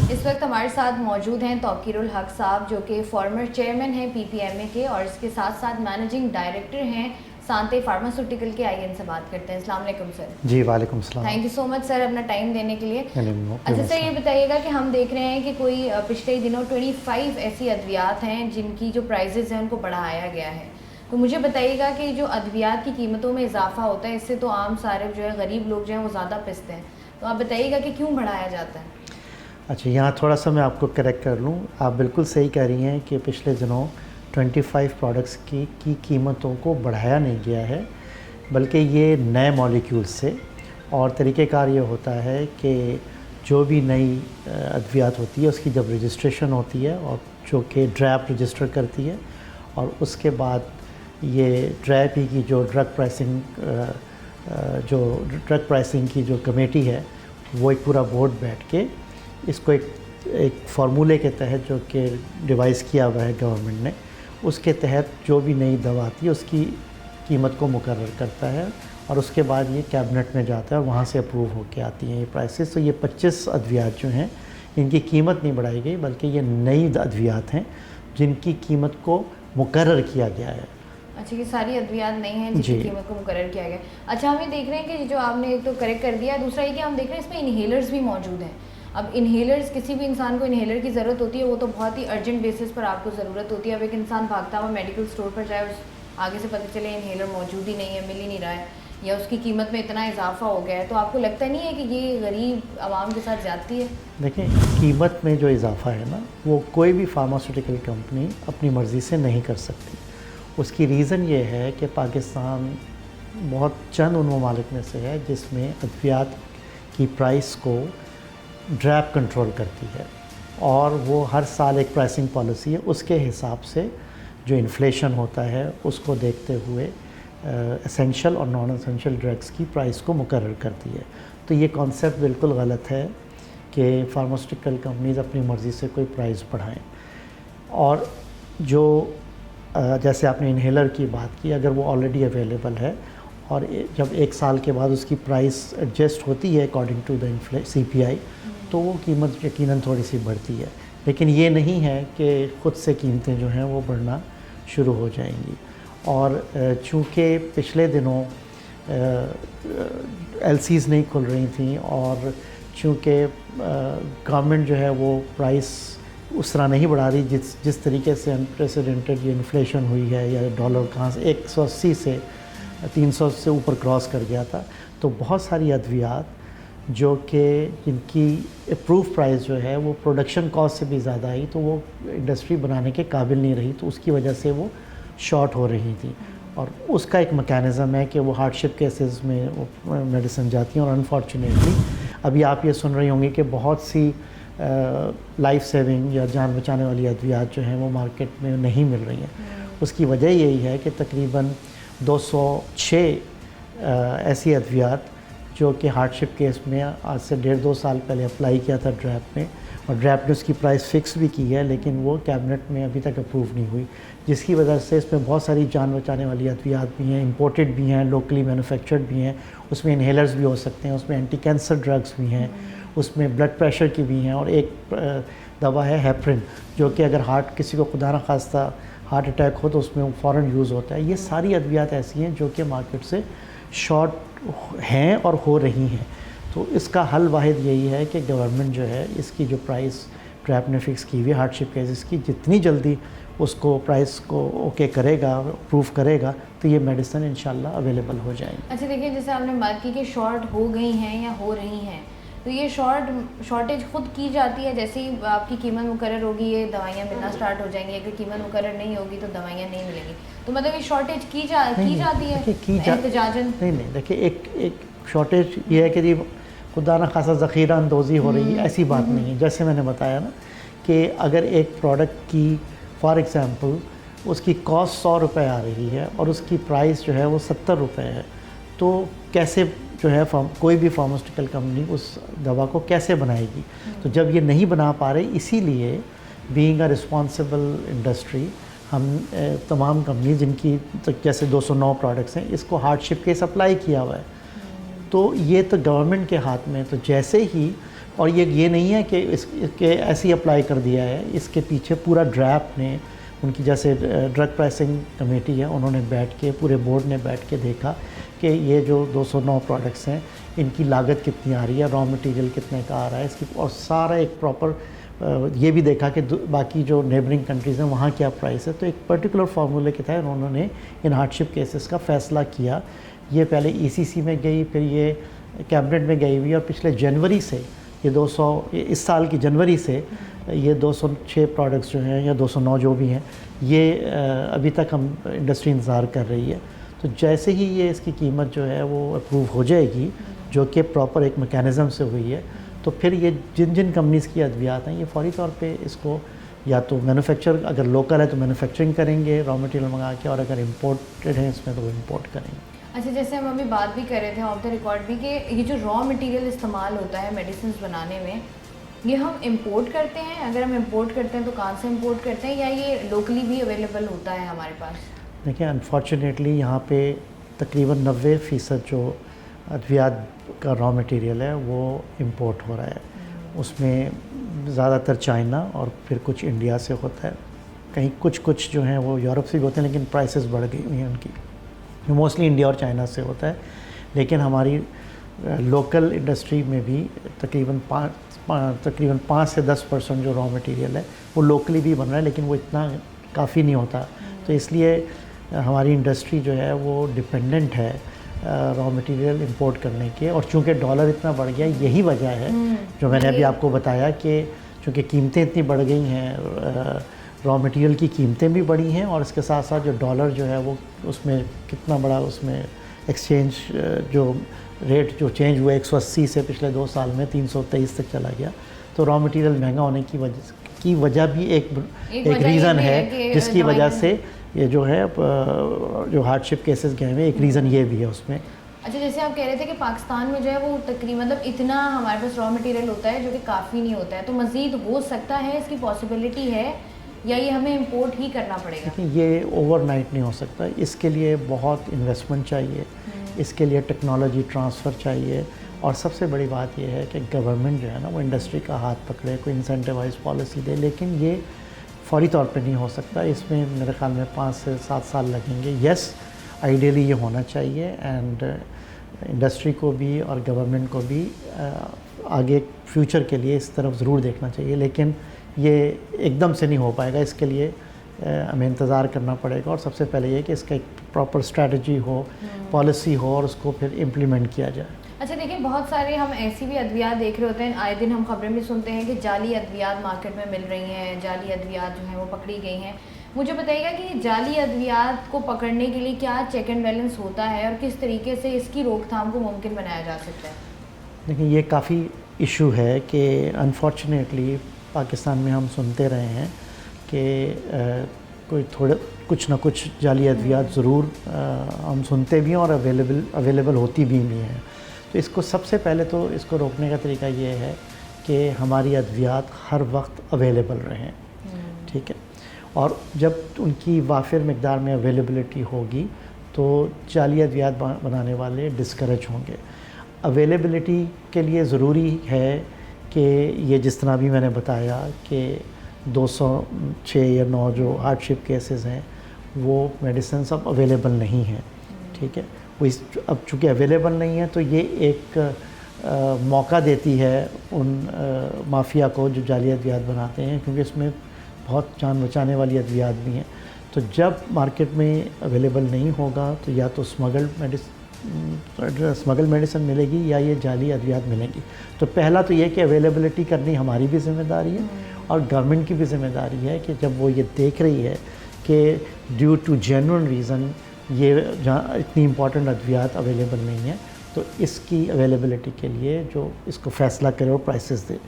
इस वक्त हमारे साथ मौजूद हैं तौकीरुल हक साहब, जो कि फॉर्मर चेयरमैन हैं PPMA के, और इसके साथ साथ मैनेजिंग डायरेक्टर हैं सांते फार्मास्यूटिकल के। आइए इनसे बात करते हैं। अस्सलाम वालेकुम सर। जी वालेकुम सलाम। Thank you so much sir अपना टाइम देने के लिए। अच्छा सर, ये बताइएगा कि हम देख रहे हैं कि कोई पिछले दिनों 25 ऐसी अद्वियात हैं जिनकी जो प्राइजेज़ हैं उनको बढ़ाया गया है। तो मुझे बताइएगा कि जो अद्वियात की कीमतों में इजाफा होता है, इससे तो आम सारे जो है गरीब लोग जो हैं वो ज़्यादा पिसते हैं, तो आप बताइएगा कि क्यों बढ़ाया जाता है? अच्छा, यहाँ थोड़ा सा मैं आपको करेक्ट कर लूँ। आप बिल्कुल सही कह रही हैं कि पिछले दिनों 25 प्रोडक्ट्स की कीमतों को बढ़ाया नहीं गया है, बल्कि ये नए मॉलिक्यूल्स से, और तरीक़ेकार ये होता है कि जो भी नई अद्वियात होती है उसकी जब रजिस्ट्रेशन होती है, और जो कि ड्रैप रजिस्टर करती है, और उसके बाद ये ड्रैप ही की जो ड्रग प्राइसिंग की जो कमेटी है, वो एक पूरा बोर्ड बैठ के इसको एक फार्मूले के तहत जो कि डिवाइस किया हुआ है गवर्नमेंट ने, उसके तहत जो भी नई दवा आती है उसकी कीमत को मुकर्रर करता है, और उसके बाद ये कैबिनेट में जाता है और वहाँ से अप्रूव होके आती हैं ये प्राइसेस। तो ये 25 अद्वियात जो हैं इनकी कीमत नहीं बढ़ाई गई, बल्कि ये नई अद्वियात हैं जिनकी कीमत को मुकर्रर किया गया है। अच्छा, ये सारी अद्वियात नहीं हैं जिसकी कीमत को मुकर्रर किया गया। अच्छा, हम ये देख रहे हैं कि जो आपने एक तो करेक्ट कर दिया, दूसरा ये कि हम देख रहे हैं इसमें इन्हेलर्स भी मौजूद हैं। अब इन्हेलर्स, किसी भी इंसान को इन्हेलर की ज़रूरत होती है, वो तो बहुत ही अर्जेंट बेसिस पर आपको ज़रूरत होती है। अब एक इंसान भागता हुआ मेडिकल स्टोर पर जाए, उस आगे से पता चले इन्हेलर मौजूद ही नहीं है, मिल ही नहीं रहा है, या उसकी कीमत में इतना इजाफा हो गया है, तो आपको लगता नहीं है कि ये गरीब आवाम के साथ ज़्यादती है? देखिए, कीमत में जो इजाफा है ना, वो कोई भी फार्मास्यूटिकल कंपनी अपनी मर्ज़ी से नहीं कर सकती। उसकी रीज़न ये है कि पाकिस्तान बहुत चंद उन ममालिक में से है जिसमें अद्वियात की प्राइस को ड्रैप कंट्रोल करती है, और वो हर साल एक प्राइसिंग पॉलिसी है, उसके हिसाब से जो इन्फ्लेशन होता है उसको देखते हुए एसेंशियल और नॉन एसेंशियल ड्रग्स की प्राइस को मुकर्रर करती है। तो ये कॉन्सेप्ट बिल्कुल गलत है कि फार्मास्यूटिकल कंपनीज़ अपनी मर्ज़ी से कोई प्राइस बढ़ाएं। और जो जैसे आपने इन्हेलर की बात की, अगर वो ऑलरेडी अवेलेबल है और जब एक साल के बाद उसकी प्राइस एडजस्ट होती है अकॉर्डिंग टू द CPI, तो वो कीमत यकीनन थोड़ी सी बढ़ती है, लेकिन ये नहीं है कि ख़ुद से कीमतें जो हैं वो बढ़ना शुरू हो जाएंगी। और चूँकि पिछले दिनों LCs नहीं खुल रही थी, और चूँकि गवर्नमेंट जो है वो प्राइस उस तरह नहीं बढ़ा रही जिस तरीके से अनप्रेसिडेंटेड ये इन्फ्लेशन हुई है, या डॉलर कहाँ से 180 से 300 से ऊपर क्रॉस कर गया था, तो बहुत सारी अद्वियात जो कि जिनकी अप्रूव प्राइस जो है वो प्रोडक्शन कॉस्ट से भी ज़्यादा आई, तो वो इंडस्ट्री बनाने के काबिल नहीं रही, तो उसकी वजह से वो शॉर्ट हो रही थी। और उसका एक मैकेनिज़्म है कि वो हार्डशिप केसेस में मेडिसिन जाती हैं, और अनफॉर्चुनेटली अभी आप ये सुन रही होंगी कि बहुत सी लाइफ सेविंग या जान बचाने वाली अद्वियात जो हैं वो मार्केट में नहीं मिल रही हैं। उसकी वजह यही है कि तकरीबन 206 ऐसी अद्वियात जो कि हार्डशिप केस में आज से 1.5-2 साल पहले अप्लाई किया था ड्रैप में, और ड्रैप ने उसकी प्राइस फ़िक्स भी की है, लेकिन वो कैबिनेट में अभी तक अप्रूव नहीं हुई, जिसकी वजह से इसमें बहुत सारी जान बचाने वाली अद्वियात भी हैं, इंपोर्टेड भी हैं, लोकली मैन्युफैक्चर्ड भी हैं, उसमें इन्हेलर्स भी हो सकते हैं, उसमें एंटी कैंसर ड्रग्स भी हैं, उसमें ब्लड प्रेशर की भी हैं, और एक दवा है हेपरिन, जो कि अगर किसी को खुदा न खास्ता हार्ट अटैक हो तो उसमें वो फ़ौरन यूज़ होता है। ये सारी अद्वियात ऐसी हैं जो कि मार्केट से शॉर्ट हैं और हो रही हैं। तो इसका हल वाहिद यही है कि गवर्नमेंट जो है इसकी जो प्राइस ड्रैप ने फ़िक्स की हुई है हार्डशिप केसेस की, जितनी जल्दी उसको प्राइस को ओके करेगा, अप्रूव करेगा, तो ये मेडिसिन इंशाल्लाह अवेलेबल हो जाएंगी। अच्छा, देखिए, जैसे आपने बात की कि शॉर्ट हो गई हैं या हो रही हैं, तो ये शॉर्टेज खुद की जाती है, जैसे ही आपकी कीमत मुकर्रर होगी ये दवाइयाँ मिलना स्टार्ट हो जाएंगी, अगर कीमत मुकर्रर नहीं होगी तो दवाइयाँ नहीं मिलेंगी, तो मतलब ये शॉर्टेज की जाती है एहतजाजन? नहीं, देखिए, एक शॉर्टेज ये है कि जी खुदा न खासा ज़ख़ीरा अंदोज़ी हो रही है, ऐसी बात नहीं है। जैसे मैंने बताया ना कि अगर एक प्रोडक्ट की फॉर एग्ज़ाम्पल उसकी कॉस्ट 100 रुपये आ रही है और उसकी प्राइस जो है वो 70 रुपये है, तो कैसे जो है कोई भी फार्मास्यूटिकल कंपनी उस दवा को कैसे बनाएगी? तो जब ये नहीं बना पा रही, इसीलिए बीइंग अ रिस्पॉन्सिबल इंडस्ट्री हम तमाम कंपनी जिनकी तो जैसे 209 प्रोडक्ट्स हैं, इसको हार्डशिप केस अप्लाई किया हुआ है। तो ये तो गवर्नमेंट के हाथ में, तो जैसे ही, और ये नहीं है कि इसके ऐसे ही अप्लाई कर दिया है, इसके पीछे पूरा ड्रैप ने, उनकी जैसे ड्रग प्राइसिंग कमेटी है, उन्होंने बैठ के, पूरे बोर्ड ने बैठ के देखा कि ये जो 209 प्रोडक्ट्स हैं इनकी लागत कितनी आ रही है, रॉ मटेरियल कितने का आ रहा है इसकी, और सारा एक प्रॉपर ये भी देखा कि बाकी जो नेबरिंग कंट्रीज़ हैं वहाँ क्या प्राइस है। तो एक पर्टिकुलर फार्मूले के तहत उन्होंने इन हार्डशिप केसेस का फ़ैसला किया। ये पहले ECC में गई, फिर ये कैबिनेट में गई हुई, और पिछले जनवरी से ये इस साल की जनवरी से ये 206 प्रोडक्ट्स जो हैं या 209 जो भी हैं, ये अभी तक हम इंडस्ट्री इंतज़ार कर रही है। तो जैसे ही ये इसकी कीमत जो है वो अप्रूव हो जाएगी, जो कि प्रॉपर एक मैकेनिज़्म से हुई है, तो फिर ये जिन कंपनीज़ की अद्वियात हैं ये फौरी तौर पे इसको या तो मैन्युफैक्चर, अगर लोकल है तो मैन्युफैक्चरिंग करेंगे रॉ मटेरियल मंगा के, और अगर इम्पोर्टेड है इसमें तो वो इम्पोर्ट करेंगे। अच्छा, जैसे हम अभी बात भी कर रहे थे ऑफ द रिकॉर्ड भी कि ये जो रॉ मटेरियल इस्तेमाल होता है मेडिसिन बनाने में, ये हम इंपोर्ट करते हैं? अगर हम इंपोर्ट करते हैं तो कहाँ से इंपोर्ट करते हैं, या ये लोकली भी अवेलेबल होता है हमारे पास? देखिए, अनफॉर्चुनेटली यहाँ पे तकरीबन 90% जो अद्वियात का रॉ मटेरियल है वो इंपोर्ट हो रहा है। उसमें ज़्यादातर चाइना और फिर कुछ इंडिया से होता है। कहीं कुछ जो हैं वो यूरोप से भी होते हैं, लेकिन प्राइसेस बढ़ गई हुई हैं उनकी, जो मोस्टली इंडिया और चाइना से होता है। लेकिन हमारी लोकल इंडस्ट्री में भी तकरीबन 5 से 10% जो रॉ मटेरियल है वो लोकली भी बन रहा है, लेकिन वो इतना काफ़ी नहीं होता। तो इसलिए हमारी इंडस्ट्री जो है वो डिपेंडेंट है रॉ मटेरियल इंपोर्ट करने के, और चूंकि डॉलर इतना बढ़ गया, यही वजह है जो मैंने अभी आपको बताया कि चूँकि कीमतें इतनी बढ़ गई हैं, रॉ मटेरियल की कीमतें भी बढ़ी हैं, और इसके साथ साथ जो डॉलर जो है वो उसमें कितना बड़ा उसमें एक्सचेंज जो रेट जो चेंज हुआ 180 से पिछले 2 साल में 323 तक चला गया। तो रॉ मटेरियल महंगा होने की वजह भी एक रीज़न है, जिसकी वजह से ये जो है जो हार्डशिप केसेस गए हैं, एक रीज़न ये भी है उसमें। अच्छा, जैसे आप कह रहे थे कि पाकिस्तान में जो है वो तकरीबन मतलब इतना हमारे पास रॉ मटेरियल होता है जो कि काफ़ी नहीं होता है, तो मज़ीद हो सकता है, इसकी पॉसिबिलिटी है, या ये हमें इंपोर्ट ही करना पड़ेगा? देखिए, ये ओवरनाइट नहीं हो सकता, इसके लिए बहुत इन्वेस्टमेंट चाहिए, इसके लिए टेक्नोलॉजी ट्रांसफ़र चाहिए, और सबसे बड़ी बात यह है कि गवर्नमेंट जो है ना वो इंडस्ट्री का हाथ पकड़े, कोई इंसेंटिवाइज पॉलिसी दे। लेकिन ये फौरी तौर पे नहीं हो सकता, इसमें मेरे ख्याल में 5 से 7 साल लगेंगे। यस, आइडियली ये होना चाहिए, एंड इंडस्ट्री को भी और गवर्नमेंट को भी आगे फ्यूचर के लिए इस तरफ ज़रूर देखना चाहिए, लेकिन ये एकदम से नहीं हो पाएगा। इसके लिए हमें इंतज़ार करना पड़ेगा, और सबसे पहले ये कि इसका एक प्रॉपर स्ट्रैटेजी हो, पॉलिसी हो, और उसको फिर इम्प्लीमेंट किया जाए। अच्छा, देखिए, बहुत सारे हम ऐसी भी अद्वियात देख रहे होते हैं, आए दिन हम खबरें भी सुनते हैं कि जाली अद्वियात मार्केट में मिल रही हैं, जाली अद्वियात जो हैं वो पकड़ी गई हैं। मुझे बताइएगा कि जाली अद्वियात को पकड़ने के लिए क्या चेक एंड बैलेंस होता है, और किस तरीके से इसकी रोकथाम को मुमकिन बनाया जा सकता है? देखिए, ये काफ़ी इशू है कि अनफॉर्चुनेटली पाकिस्तान में हम सुनते रहे हैं कि कुछ ना कुछ जाली अद्वियात ज़रूर हम सुनते भी हैं और अवेलेबल होती भी हैं। तो इसको सबसे पहले तो इसको रोकने का तरीका ये है कि हमारी अद्वियात हर वक्त अवेलेबल रहें, ठीक है, और जब उनकी वाफिर मकदार में अवेलेबिलिटी होगी तो जाली अद्वियात बनाने वाले डिस्करेज होंगे। अवेलेबिलिटी के लिए ज़रूरी है कि ये जिस तरह भी मैंने बताया कि 206 या 9 जो हार्डशिप केसेस हैं वो मेडिसिन अब अवेलेबल नहीं हैं, ठीक है। वो अब चूँकि अवेलेबल नहीं है तो ये एक मौका देती है उन माफिया को जो जाली अद्वियात बनाते हैं, क्योंकि इसमें बहुत जान बचाने वाली अद्वियात भी हैं। तो जब मार्केट में अवेलेबल नहीं होगा तो या तो स्मगल मेडिसिन मिलेगी या ये जाली अद्वियात मिलेंगी। तो पहला तो ये कि अवेलेबिलिटी करनी हमारी भी ज़िम्मेदारी है और गवर्नमेंट की भी ज़िम्मेदारी है कि जब वो ये देख रही है कि ड्यू टू जेन्युइन रीज़न ये जहाँ इतनी इम्पॉर्टेंट अद्वियात अवेलेबल नहीं है तो इसकी अवेलेबिलिटी के लिए जो इसको फ़ैसला करे और प्राइसेस दे।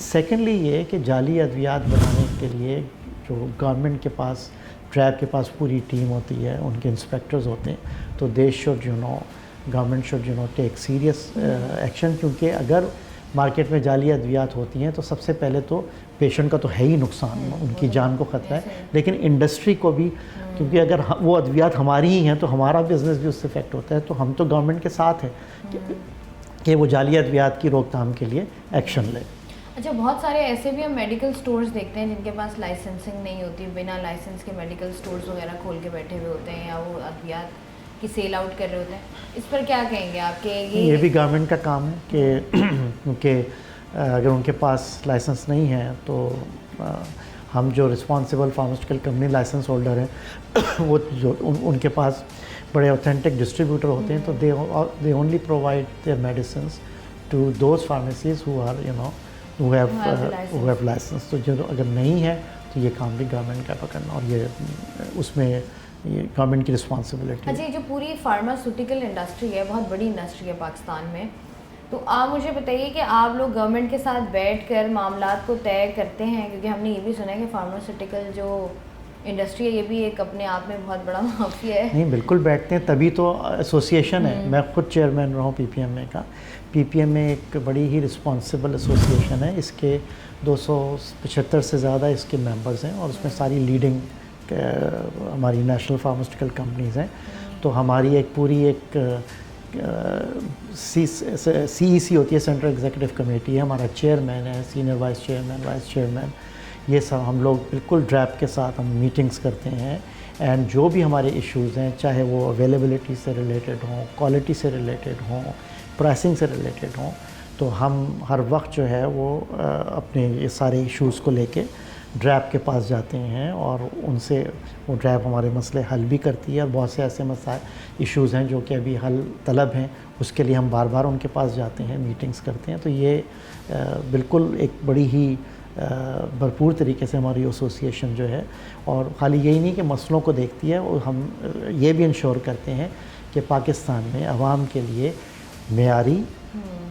सेकेंडली ये कि जाली अद्वियात बनाने के लिए जो गवर्नमेंट के पास ट्रैब के पास पूरी टीम होती है, उनके इंस्पेक्टर्स होते हैं, तो they should government should take serious action, क्योंकि अगर मार्केट में जाली अद्वियात होती हैं तो सबसे पहले तो पेशेंट का तो है ही नुकसान, उनकी जान को ख़तरा है, लेकिन इंडस्ट्री को भी, क्योंकि अगर वो अद्वियात हमारी ही हैं तो हमारा बिज़नेस भी उससे इफेक्ट होता है। तो हम तो गवर्नमेंट के साथ हैं कि वो जाली अद्वियात की रोकथाम के लिए एक्शन ले। अच्छा, बहुत सारे ऐसे भी हम मेडिकल स्टोर्स देखते हैं जिनके पास लाइसेंसिंग नहीं होती, बिना लाइसेंस के मेडिकल स्टोर्स वगैरह खोल के बैठे हुए होते हैं या वो अद्वियात की सेल आउट कर रहे होते हैं। इस पर क्या कहेंगे आपके? ये भी गवर्नमेंट का काम है कि क्योंकि अगर उनके पास लाइसेंस नहीं है तो हम जो responsible pharmaceutical company licence holder हैं वो जो उनके पास बड़े ऑथेंटिक डिस्ट्रीब्यूटर होते हैं, तो they only provide their medicines to those pharmacies who are who have license। तो जो अगर नहीं है तो ये काम भी गवर्नमेंट का पकड़ना, और ये उसमें ये गवर्नमेंट की रिस्पॉन्सिबिलिटी। अच्छा, ये जो पूरी फार्मास्यूटिकल इंडस्ट्री है बहुत बड़ी इंडस्ट्री है पाकिस्तान में, तो आप मुझे बताइए कि आप लोग गवर्नमेंट के साथ बैठकर मामलात को तय करते हैं? क्योंकि हमने ये भी सुना है कि फार्मास्यूटिकल जो इंडस्ट्री है ये भी एक अपने आप में बहुत बड़ा माफिया है। नहीं, बिल्कुल बैठते हैं, तभी तो एसोसिएशन है। मैं खुद चेयरमैन रहा हूँ PPMA का। PPMA एक बड़ी ही रिस्पॉन्सिबल एसोसिएशन है, इसके 275 से ज़्यादा इसके मेंबर्स हैं और उसमें सारी लीडिंग हमारी नेशनल फार्मास्यूटिकल कंपनीज़ हैं। तो हमारी एक पूरी एक CEC होती है, सेंट्रल एग्जीक्यूटिव कमेटी है, हमारा चेयरमैन है, senior vice chairman, vice chairman, ये सब हम लोग बिल्कुल ड्रैप के साथ हम मीटिंग्स करते हैं एंड जो भी हमारे इश्यूज़ हैं, चाहे वो अवेलेबिलिटी से रिलेटेड हों, क्वालिटी से रिलेटेड हों, प्राइसिंग से रिलेटेड हों, तो हम हर वक्त जो है वो अपने ये सारे इश्यूज़ को लेके ड्रैप के पास जाते हैं और उनसे वो ड्रैप हमारे मसले हल भी करती है। और बहुत से ऐसे इश्यूज़ हैं जो कि अभी हल तलब हैं, उसके लिए हम बार बार उनके पास जाते हैं, मीटिंग्स करते हैं। तो ये बिल्कुल एक बड़ी ही भरपूर तरीके से हमारी एसोसिएशन जो है, और ख़ाली यही नहीं कि मसलों को देखती है, और हम ये भी इंश्योर करते हैं कि पाकिस्तान में आवाम के लिए मेयारी,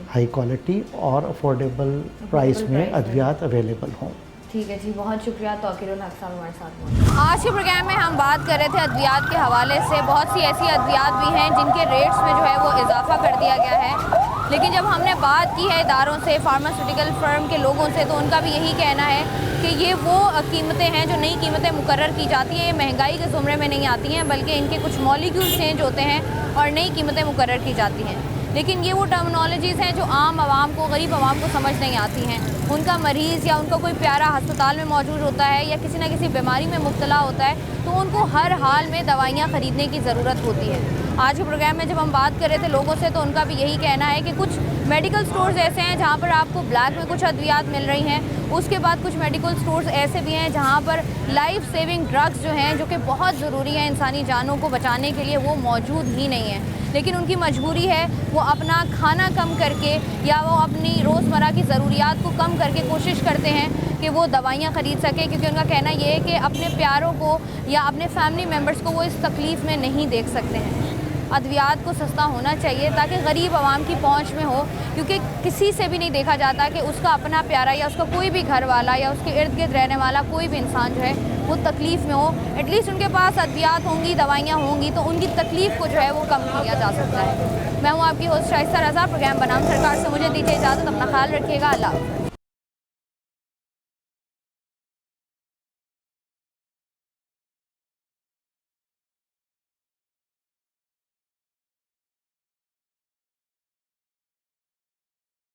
हाई क्वालिटी और अफोर्डेबल प्राइस में अद्वियात अवेलेबल हों। ठीक है जी, बहुत शुक्रिया तौकीरुल हक साहब हमारे साथ। आज के प्रोग्राम में हम बात कर रहे थे अद्वियात के हवाले से। बहुत सी ऐसी अद्वियात भी हैं जिनके रेट्स में जो है वो इजाफा कर दिया गया है, लेकिन जब हमने बात की है इदारों से, फार्मास्यूटिकल फर्म के लोगों से, तो उनका भी यही कहना है कि ये वो कीमतें हैं जो नई कीमतें मुकर्रर की जाती हैं, ये महंगाई के ज़ुमरे में नहीं आती हैं, बल्कि इनके कुछ मॉलिक्यूल चेंज होते हैं और नई कीमतें मुकर्रर की जाती हैं। लेकिन ये वो टर्मिनोलॉजीज़ हैं जो आम आवाम को, गरीब आवाम को समझ नहीं आती हैं। उनका मरीज़ या उनका कोई प्यारा अस्पताल में मौजूद होता है या किसी न किसी बीमारी में मुब्तला होता है, तो उनको हर हाल में दवाइयाँ ख़रीदने की ज़रूरत होती है। आज के प्रोग्राम में जब हम बात कर रहे थे लोगों से, तो उनका भी यही कहना है कि कुछ मेडिकल स्टोर्स ऐसे हैं जहाँ पर आपको ब्लैक में कुछ अद्वियात मिल रही हैं। उसके बाद कुछ मेडिकल स्टोर्स ऐसे भी हैं जहाँ पर लाइफ सेविंग ड्रग्स जो हैं, जो कि बहुत ज़रूरी है इंसानी जानों को बचाने के लिए, वो मौजूद ही नहीं है। लेकिन उनकी मजबूरी है, वो अपना खाना कम करके या वो अपनी रोज़मर्रा की ज़रूरियात को कम करके कोशिश करते हैं कि वो दवाइयाँ ख़रीद सकें, क्योंकि उनका कहना ये है कि अपने प्यारों को या अपने फैमिली मेम्बर्स को वो इस तकलीफ़ में नहीं देख सकते हैं। अद्वियात को सस्ता होना चाहिए ताकि गरीब आवाम की पहुंच में हो, क्योंकि किसी से भी नहीं देखा जाता कि उसका अपना प्यारा या उसका कोई भी घर वाला या उसके इर्द गिर्द रहने वाला कोई भी इंसान जो है वो तकलीफ़ में हो। एटलीस्ट उनके पास अद्वियात होंगी, दवाइयाँ होंगी, तो उनकी तकलीफ़ को जो है वो कम किया जा सकता है। मैं हूँ आपकी होस्ट शाइस्ता रज़ा। प्रोग्राम बनाम सरकार से मुझे दीजिए इजाज़त। अपना ख्याल रखिएगा। अल्लाह।